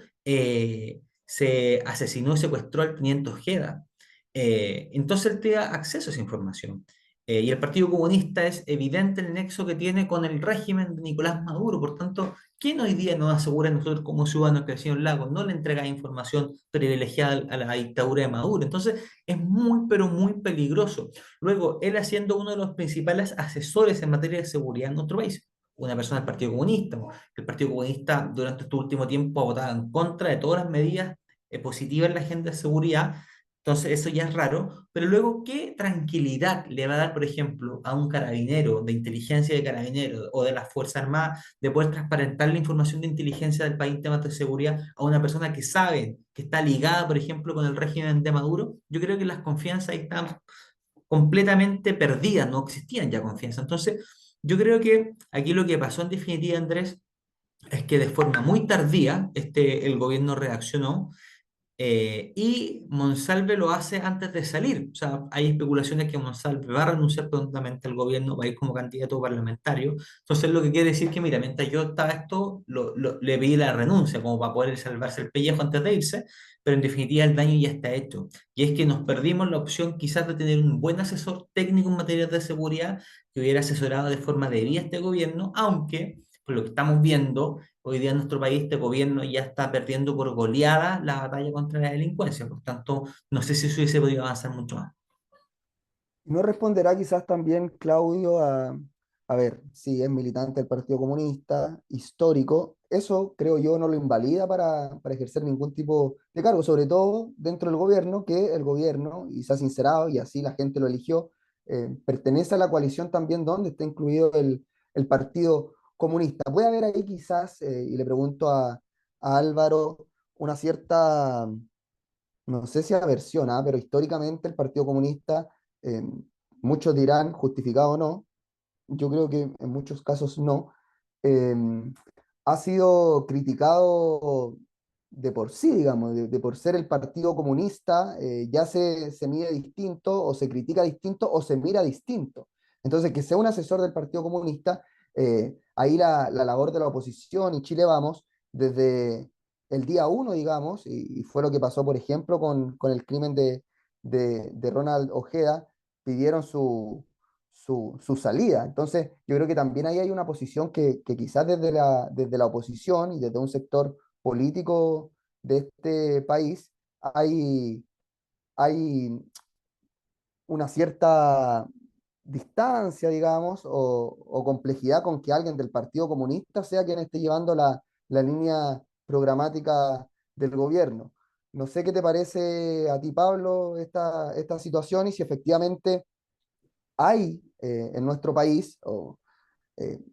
se asesinó y secuestró al teniente Ojeda. Entonces él tenía acceso a esa información. Y el Partido Comunista es evidente el nexo que tiene con el régimen de Nicolás Maduro. Por tanto, ¿quién hoy día nos asegura a nosotros como ciudadanos que el señor Lago no le entrega información privilegiada a la dictadura de Maduro? Entonces, es muy, pero muy peligroso. Luego, él haciendo uno de los principales asesores en materia de seguridad en nuestro país, una persona del Partido Comunista. El Partido Comunista durante este último tiempo ha votado en contra de todas las medidas positivas en la agenda de seguridad. Entonces, eso ya es raro, pero luego, ¿qué tranquilidad le va a dar, por ejemplo, a un carabinero de inteligencia de carabineros o de las Fuerzas Armadas de poder transparentar la información de inteligencia del país en temas de seguridad a una persona que sabe que está ligada, por ejemplo, con el régimen de Maduro? Yo creo que las confianzas ahí están completamente perdidas, no existían ya confianza. Entonces, yo creo que aquí lo que pasó en definitiva, Andrés, es que de forma muy tardía el gobierno reaccionó y Monsalve lo hace antes de salir. O sea, hay especulaciones que Monsalve va a renunciar prontamente al gobierno, va a ir como candidato parlamentario. Entonces, lo que quiere decir que, mira, mientras yo estaba esto, le pedí la renuncia como para poder salvarse el pellejo antes de irse, pero en definitiva el daño ya está hecho. Y es que nos perdimos la opción quizás de tener un buen asesor técnico en materia de seguridad que hubiera asesorado de forma debida a este gobierno, aunque, por lo que estamos viendo, hoy día en nuestro país este gobierno ya está perdiendo por goleada la batalla contra la delincuencia, por tanto, no sé si eso hubiese podido avanzar mucho más. ¿No responderá quizás también Claudio a ver, si es militante del Partido Comunista, histórico? Eso creo yo no lo invalida para ejercer ningún tipo de cargo, sobre todo dentro del gobierno, que el gobierno, y se ha sincerado y así la gente lo eligió, pertenece a la coalición también donde está incluido el Partido Comunista. Puede haber ahí quizás, y le pregunto a Álvaro, una cierta, no sé si aversión, pero históricamente el Partido Comunista, eh, muchos dirán justificado o no, yo creo que en muchos casos no, eh, ha sido criticado de por sí, digamos, de por ser el Partido Comunista, ya se mide distinto, o se critica distinto, o se mira distinto. Entonces, que sea un asesor del Partido Comunista, ahí la labor de la oposición y Chile Vamos, desde el día uno, digamos, y fue lo que pasó, por ejemplo, con el crimen de Ronald Ojeda, pidieron su salida. Entonces, yo creo que también ahí hay una posición que quizás desde la oposición y desde un sector político de este país hay una cierta distancia, digamos, o complejidad con que alguien del Partido Comunista sea quien esté llevando la línea programática del gobierno. No sé qué te parece a ti, Pablo, esta situación y si efectivamente hay en nuestro país,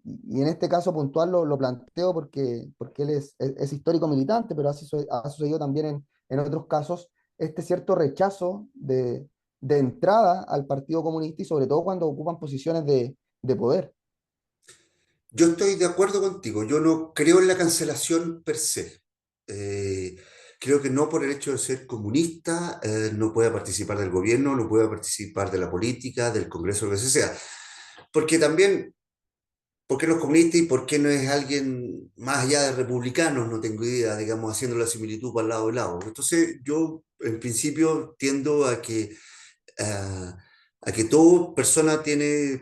y en este caso puntual lo planteo porque él es histórico militante, pero ha sucedido también en otros casos, este cierto rechazo de entrada al Partido Comunista y sobre todo cuando ocupan posiciones de poder. Yo estoy de acuerdo contigo, yo no creo en la cancelación per se. Eh, Creo que no por el hecho de ser comunista no pueda participar del gobierno, no pueda participar de la política, del Congreso, lo que sea. Porque también, ¿por qué no es comunista y por qué no es alguien más allá de republicanos? No tengo idea, digamos, haciendo la similitud para el lado y lado. Entonces, yo en principio tiendo a, a que toda persona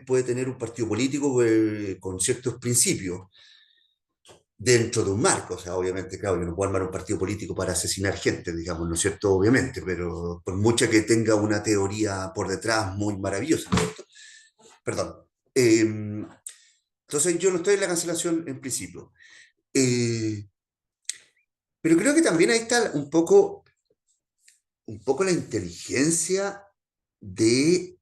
puede tener un partido político con ciertos principios dentro de un marco. O sea, obviamente, claro, yo no puedo armar un partido político para asesinar gente, digamos, ¿no es cierto? Obviamente, pero por mucha que tenga una teoría por detrás muy maravillosa, ¿no es cierto? Perdón. Entonces, yo no estoy en la cancelación en principio. Eh, pero creo que también ahí está un poco la inteligencia de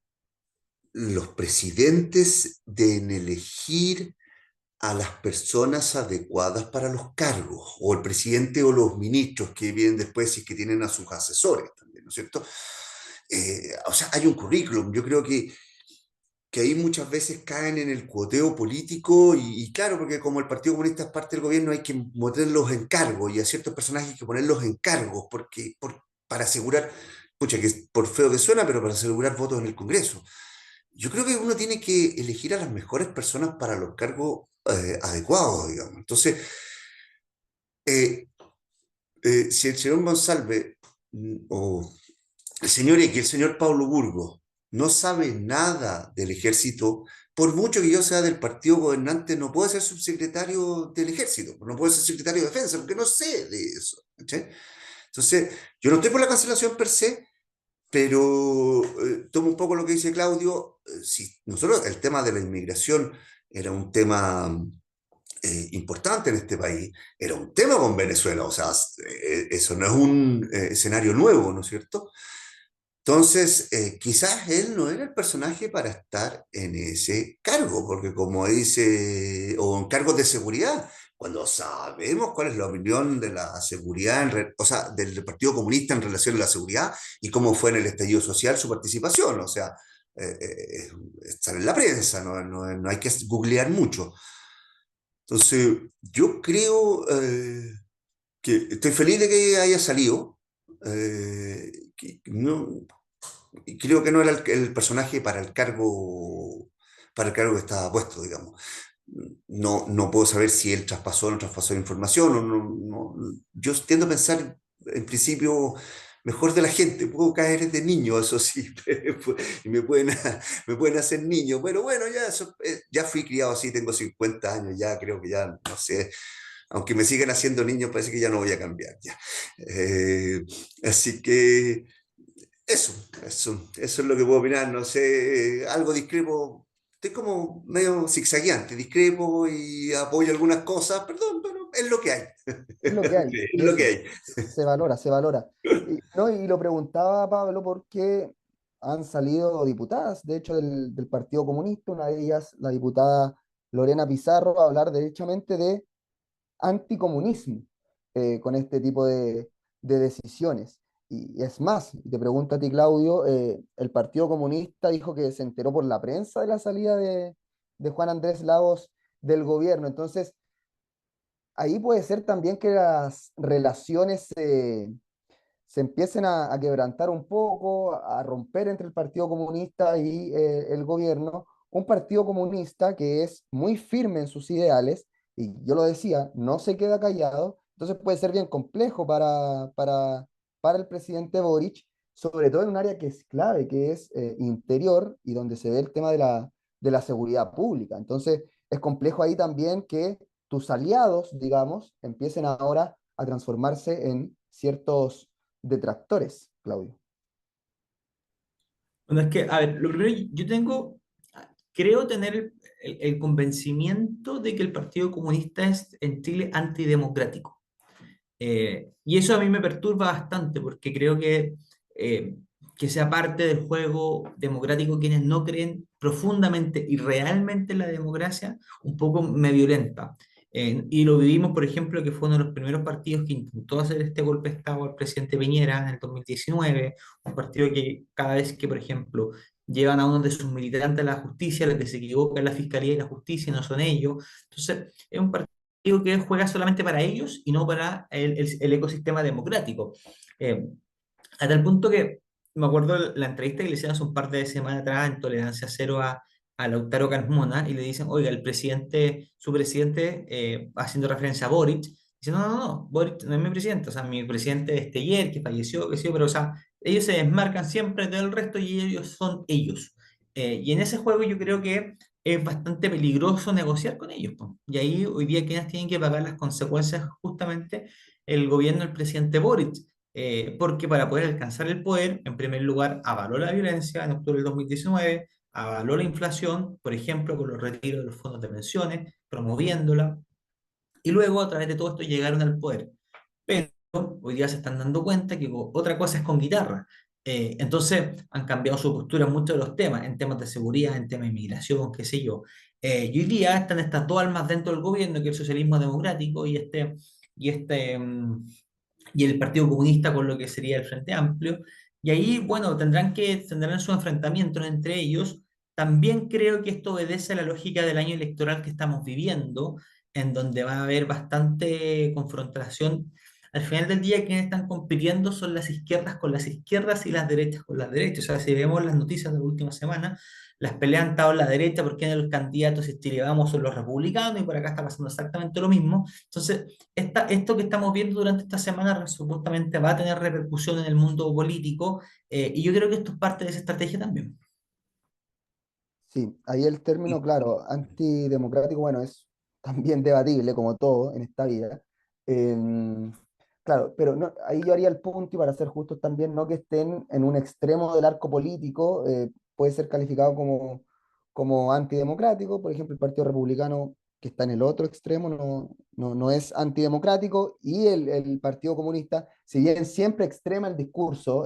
los presidentes de en elegir a las personas adecuadas para los cargos, o el presidente o los ministros que vienen después y que tienen a sus asesores también, ¿no es cierto? O sea, hay un currículum, yo creo que ahí muchas veces caen en el cuoteo político y claro, porque como el Partido Comunista es parte del gobierno hay que ponerlos en cargo y a ciertos personajes hay que ponerlos en cargos para asegurar, pucha, que por feo que suena, pero para asegurar votos en el Congreso. Yo creo que uno tiene que elegir a las mejores personas para los cargos adecuados, digamos. Entonces, eh, si el señor Monsalve o el señor X, el señor Pablo Burgos, no sabe nada del ejército, por mucho que yo sea del partido gobernante, no puedo ser subsecretario del ejército, no puedo ser secretario de defensa, porque no sé de eso. ¿Cachai? Entonces, yo no estoy por la cancelación per se, pero tomo un poco lo que dice Claudio. Si nosotros, el tema de la inmigración era un tema importante en este país, era un tema con Venezuela, o sea, eso no es un escenario nuevo, ¿no es cierto? Entonces, quizás él no era el personaje para estar en ese cargo, porque como dice, o en cargos de seguridad, cuando sabemos cuál es la opinión de la seguridad, o sea, del Partido Comunista en relación a la seguridad y cómo fue en el estallido social su participación, o sea, estar en la prensa, no hay que googlear mucho. Entonces, yo creo que estoy feliz de que haya salido. Que no, y creo que no era el personaje para el cargo que estaba puesto, digamos. No puedo saber si él traspasó o no traspasó la información. Yo tiendo a pensar, en principio, mejor de la gente. Puedo caer de niño, eso sí, y me pueden hacer niño. Pero bueno, ya, ya fui criado así, tengo 50 años, ya creo que ya, no sé, aunque me sigan haciendo niños, parece que ya no voy a cambiar. Ya. Eh, Así que eso es lo que puedo opinar. No sé, algo discrepo. Estoy como medio zigzagueante, discrepo y apoyo algunas cosas, perdón, pero es lo que hay. Es lo que hay, Es y lo que eso hay. se valora, se valora. Y, no, y lo preguntaba Pablo porque han salido diputadas, de hecho, del Partido Comunista, una de ellas, la diputada Lorena Pizarro, a hablar derechamente de anticomunismo con este tipo de decisiones. Y es más, te pregunto a ti, Claudio, el Partido Comunista dijo que se enteró por la prensa de la salida de Juan Andrés Lagos del gobierno. Entonces, ahí puede ser también que las relaciones se empiecen a quebrantar un poco, a romper entre el Partido Comunista y el gobierno. Un Partido Comunista que es muy firme en sus ideales, y yo lo decía, no se queda callado, entonces puede ser bien complejo para el presidente Boric, sobre todo en un área que es clave, que es interior y donde se ve el tema de la seguridad pública. Entonces es complejo ahí también que tus aliados, digamos, empiecen ahora a transformarse en ciertos detractores, Claudio. Bueno, es que, a ver, lo primero, creo tener el convencimiento de que el Partido Comunista es en Chile antidemocrático. Y eso a mí me perturba bastante porque creo eh, que sea parte del juego democrático quienes no creen profundamente y realmente en la democracia, un poco me violenta. Y lo vivimos, por ejemplo, que fue uno de los primeros partidos que intentó hacer este golpe de Estado al presidente Piñera en el 2019, un partido que cada vez que, por ejemplo, llevan a uno de sus militantes a la justicia, los que se equivoca en la fiscalía y la justicia no son ellos. Entonces, es un partido que juega solamente para ellos y no para el ecosistema democrático. Eh, Hasta el punto que me acuerdo la entrevista que le hicieron hace un par de semanas atrás en Tolerancia Cero a Lautaro Carmona y le dicen, oiga, su presidente, haciendo referencia a Boric, dice, no, Boric no es mi presidente, o sea, mi presidente es Teller, que falleció, que sí, pero o sea, ellos se desmarcan siempre del resto y ellos son ellos. Y en ese juego yo creo que es bastante peligroso negociar con ellos, po. Y ahí hoy día quienes tienen que pagar las consecuencias justamente el gobierno del presidente Boric, porque para poder alcanzar el poder, en primer lugar, avaló la violencia en octubre del 2019, avaló la inflación, por ejemplo, con los retiros de los fondos de pensiones, promoviéndola, y luego a través de todo esto llegaron al poder. Pero hoy día se están dando cuenta que otra cosa es con guitarra. Entonces han cambiado su postura en muchos de los temas, en temas de seguridad, en temas de inmigración, qué sé yo. Y hoy día están estas dos almas dentro del gobierno, que es el socialismo democrático y este, mm, y el Partido Comunista con lo que sería el Frente Amplio. Y ahí, bueno, tendrán su enfrentamiento entre ellos. También creo que esto obedece a la lógica del año electoral que estamos viviendo, en donde va a haber bastante confrontación. Al final del día, quienes están compitiendo son las izquierdas con las izquierdas y las derechas con las derechas. O sea, si vemos las noticias de la última semana, las peleas han estado en la derecha porque en los candidatos, si Chile vamos, son los republicanos y por acá está pasando exactamente lo mismo. Entonces, esto que estamos viendo durante esta semana supuestamente va a tener repercusión en el mundo político, y yo creo que esto es parte de esa estrategia también. Sí, ahí el término, claro, antidemocrático, bueno, es también debatible, como todo en esta vida. Em, claro, pero no, ahí yo haría el punto, y para ser justos también, no que estén en un extremo del arco político, puede ser calificado como antidemocrático, por ejemplo, el Partido Republicano, que está en el otro extremo, no es antidemocrático, y el Partido Comunista, si bien siempre extrema el discurso,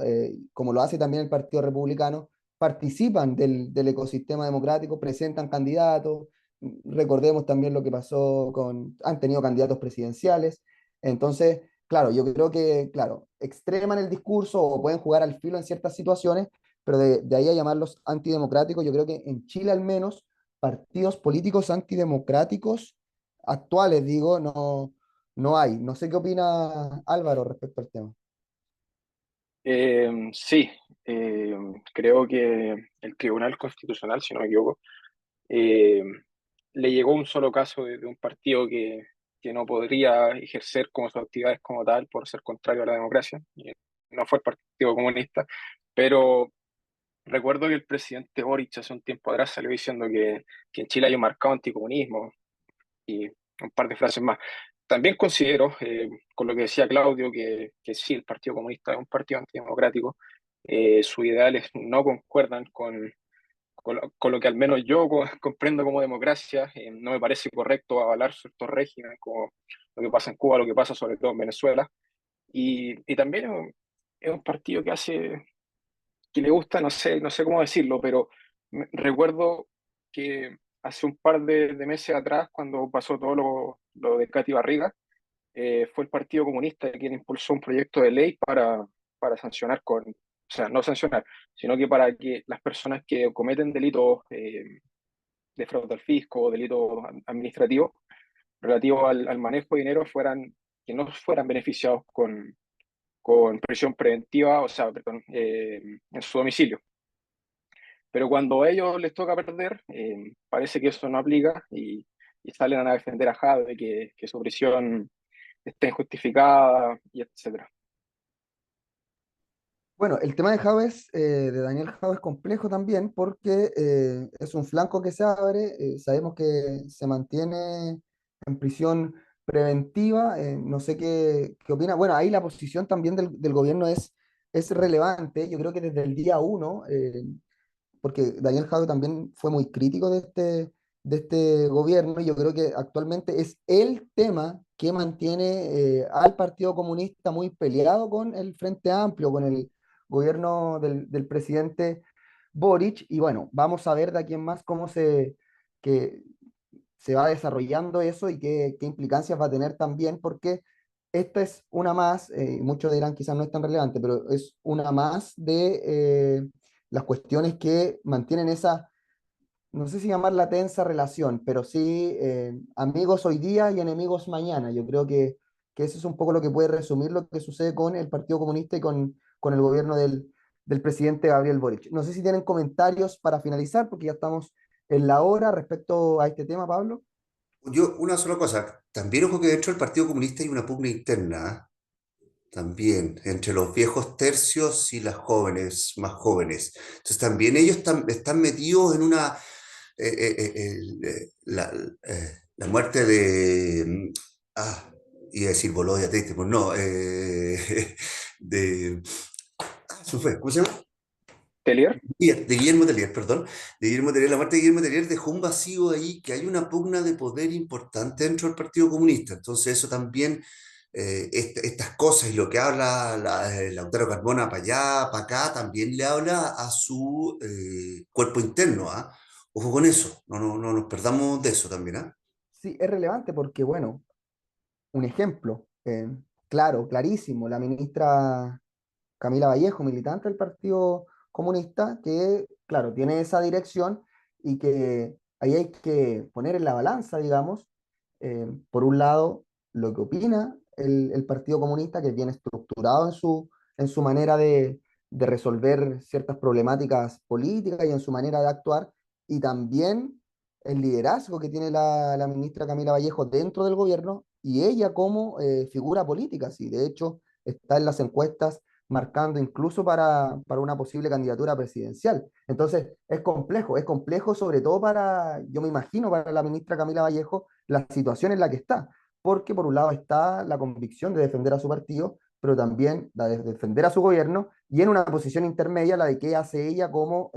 como lo hace también el Partido Republicano, participan del ecosistema democrático, presentan candidatos. Recordemos también lo que pasó han tenido candidatos presidenciales. Entonces, claro, yo creo que, claro, extreman el discurso o pueden jugar al filo en ciertas situaciones, pero de ahí a llamarlos antidemocráticos, yo creo que en Chile al menos, partidos políticos antidemocráticos actuales, digo, no hay. No sé qué opina Álvaro respecto al tema. Sí, eh, creo que el Tribunal Constitucional, si no me equivoco, eh, le llegó un solo caso de un partido que no podría ejercer como sus actividades como tal por ser contrario a la democracia. Y no fue el Partido Comunista, pero recuerdo que el presidente Boric hace un tiempo atrás salió diciendo que en Chile hay un marcado anticomunismo y un par de frases más. También considero, con lo que decía Claudio, que sí, el Partido Comunista es un partido antidemocrático. Sus ideales no concuerdan con lo que al menos yo comprendo como democracia. No me parece correcto avalar ciertos regímenes como lo que pasa en Cuba, lo que pasa sobre todo en Venezuela. Y también es un partido que le gusta, no sé cómo decirlo, pero recuerdo que hace un par de meses atrás, cuando pasó todo lo de Katy Barriga, fue el Partido Comunista quien impulsó un proyecto de ley para sancionar o sea, no sancionar, sino que para que las personas que cometen delitos de fraude al fisco o delitos administrativos relativos al manejo de dinero que no fueran beneficiados con prisión preventiva, o sea, perdón, en su domicilio. Pero cuando a ellos les toca perder, parece que eso no aplica y salen a defender a Jade, que su prisión está injustificada y etcétera. Bueno, el tema de Javes, de Daniel Javes, es complejo también porque es un flanco que se abre. Sabemos que se mantiene en prisión preventiva. No sé qué opina. Bueno, ahí la posición también del gobierno es relevante. Yo creo que desde el día uno, porque Daniel Javes también fue muy crítico de este gobierno, y yo creo que actualmente es el tema que mantiene al Partido Comunista muy peleado con el Frente Amplio, con el gobierno del presidente Boric. Y bueno, vamos a ver de aquí en más que se va desarrollando eso y qué implicancias va a tener también, porque esta es una más, muchos dirán quizás no es tan relevante, pero es una más de las cuestiones que mantienen esa, no sé si llamarla tensa relación, pero sí amigos hoy día y enemigos mañana. Yo creo que eso es un poco lo que puede resumir lo que sucede con el Partido Comunista y con el gobierno del presidente Gabriel Boric. No sé si tienen comentarios para finalizar, porque ya estamos en la hora respecto a este tema, Pablo. Yo, una sola cosa, también ojo que dentro del Partido Comunista hay una pugna interna, ¿ah? También, entre los viejos tercios y las jóvenes, más jóvenes. Entonces también ellos están metidos en una... la muerte de... iba a decir Bolodia, triste, pues no, de... se fue, ¿cómo se llama? Telier, De Guillermo Tellier, perdón, de Guillermo Tellier. La muerte de Guillermo Tellier dejó un vacío ahí, que hay una pugna de poder importante dentro del Partido Comunista. Entonces eso también, estas cosas y lo que habla Lautaro Carmona para allá, para acá, también le habla a su cuerpo interno, ¿ah? Ojo con eso, no nos perdamos de eso también, ¿ah? Sí, es relevante porque, bueno, un ejemplo, claro, clarísimo, la ministra Camila Vallejo, militante del Partido Comunista, que, claro, tiene esa dirección y que ahí hay que poner en la balanza, digamos, por un lado, lo que opina el Partido Comunista, que es bien estructurado en su manera de resolver ciertas problemáticas políticas y en su manera de actuar, y también el liderazgo que tiene la ministra Camila Vallejo dentro del gobierno y ella como figura política. Sí, de hecho, está en las encuestas marcando incluso para una posible candidatura presidencial. Entonces, es complejo sobre todo yo me imagino, para la ministra Camila Vallejo, la situación en la que está, porque por un lado está la convicción de defender a su partido, pero también la de defender a su gobierno, y en una posición intermedia la de qué hace ella como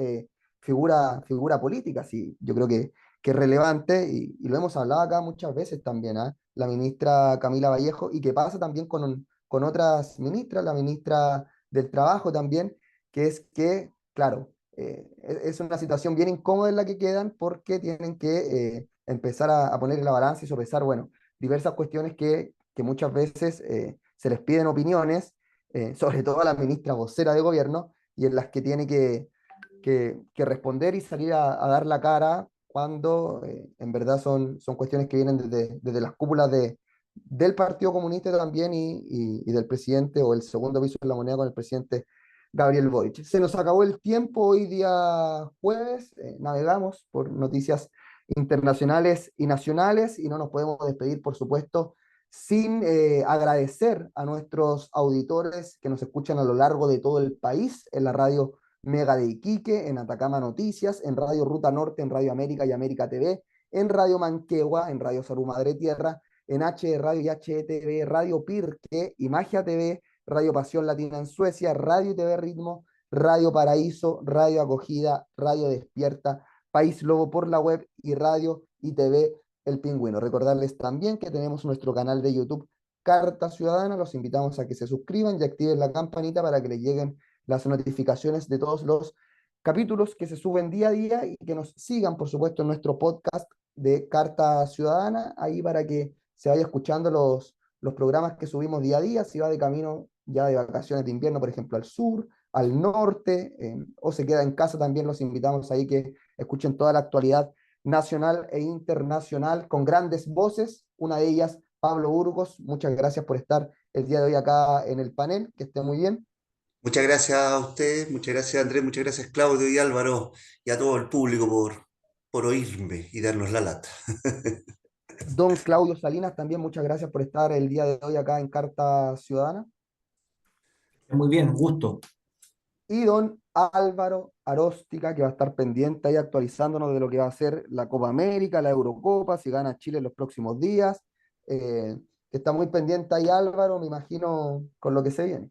figura política. Sí, yo creo que es relevante y lo hemos hablado acá muchas veces también, ¿ah? La ministra Camila Vallejo, y que pasa también con otras ministras, la ministra del Trabajo también, que es que, claro, es una situación bien incómoda en la que quedan, porque tienen que empezar a poner en la balanza y sopesar, bueno, diversas cuestiones que muchas veces se les piden opiniones, sobre todo a la ministra vocera de gobierno, y en las que tiene que responder y salir a dar la cara cuando en verdad son cuestiones que vienen desde las cúpulas del Partido Comunista también y del presidente o el segundo piso de la moneda con el presidente Gabriel Boric. Se nos acabó el tiempo hoy día jueves, navegamos por noticias internacionales y nacionales y no nos podemos despedir, por supuesto, sin agradecer a nuestros auditores que nos escuchan a lo largo de todo el país en la radio Mega de Iquique, en Atacama Noticias, en Radio Ruta Norte, en Radio América y América TV, en Radio Manquehua, en Radio Salud Madre Tierra, en H Radio y HETV, Radio Pirque y Magia TV, Radio Pasión Latina en Suecia, Radio y TV Ritmo, Radio Paraíso, Radio Acogida, Radio Despierta, País Lobo por la web y Radio y TV El Pingüino. Recordarles también que tenemos nuestro canal de YouTube Carta Ciudadana. Los invitamos a que se suscriban y activen la campanita para que les lleguen las notificaciones de todos los capítulos que se suben día a día y que nos sigan, por supuesto, en nuestro podcast de Carta Ciudadana, ahí para que se vaya escuchando los programas que subimos día a día, si va de camino ya de vacaciones de invierno, por ejemplo, al sur, al norte, o se queda en casa, también los invitamos ahí que escuchen toda la actualidad nacional e internacional con grandes voces, una de ellas, Pablo Burgos. Muchas gracias por estar el día de hoy acá en el panel, que esté muy bien. Muchas gracias a usted, muchas gracias Andrés, muchas gracias Claudio y Álvaro y a todo el público por oírme y darnos la lata. Don Claudio Salinas, también muchas gracias por estar el día de hoy acá en Carta Ciudadana. Muy bien, gusto. Y don Álvaro Aróstica, que va a estar pendiente ahí actualizándonos de lo que va a ser la Copa América, la Eurocopa, si gana Chile en los próximos días. Que está muy pendiente ahí Álvaro, me imagino, con lo que se viene.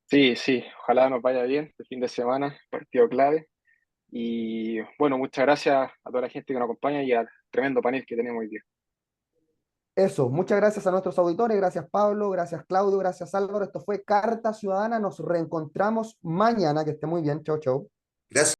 Sí, sí, ojalá nos vaya bien el fin de semana, partido clave. Y bueno, muchas gracias a toda la gente que nos acompaña y al tremendo panel que tenemos hoy día. Eso, muchas gracias a nuestros auditores, gracias Pablo, gracias Claudio, gracias Álvaro. Esto fue Carta Ciudadana, nos reencontramos mañana, que esté muy bien, chau, chau. Gracias.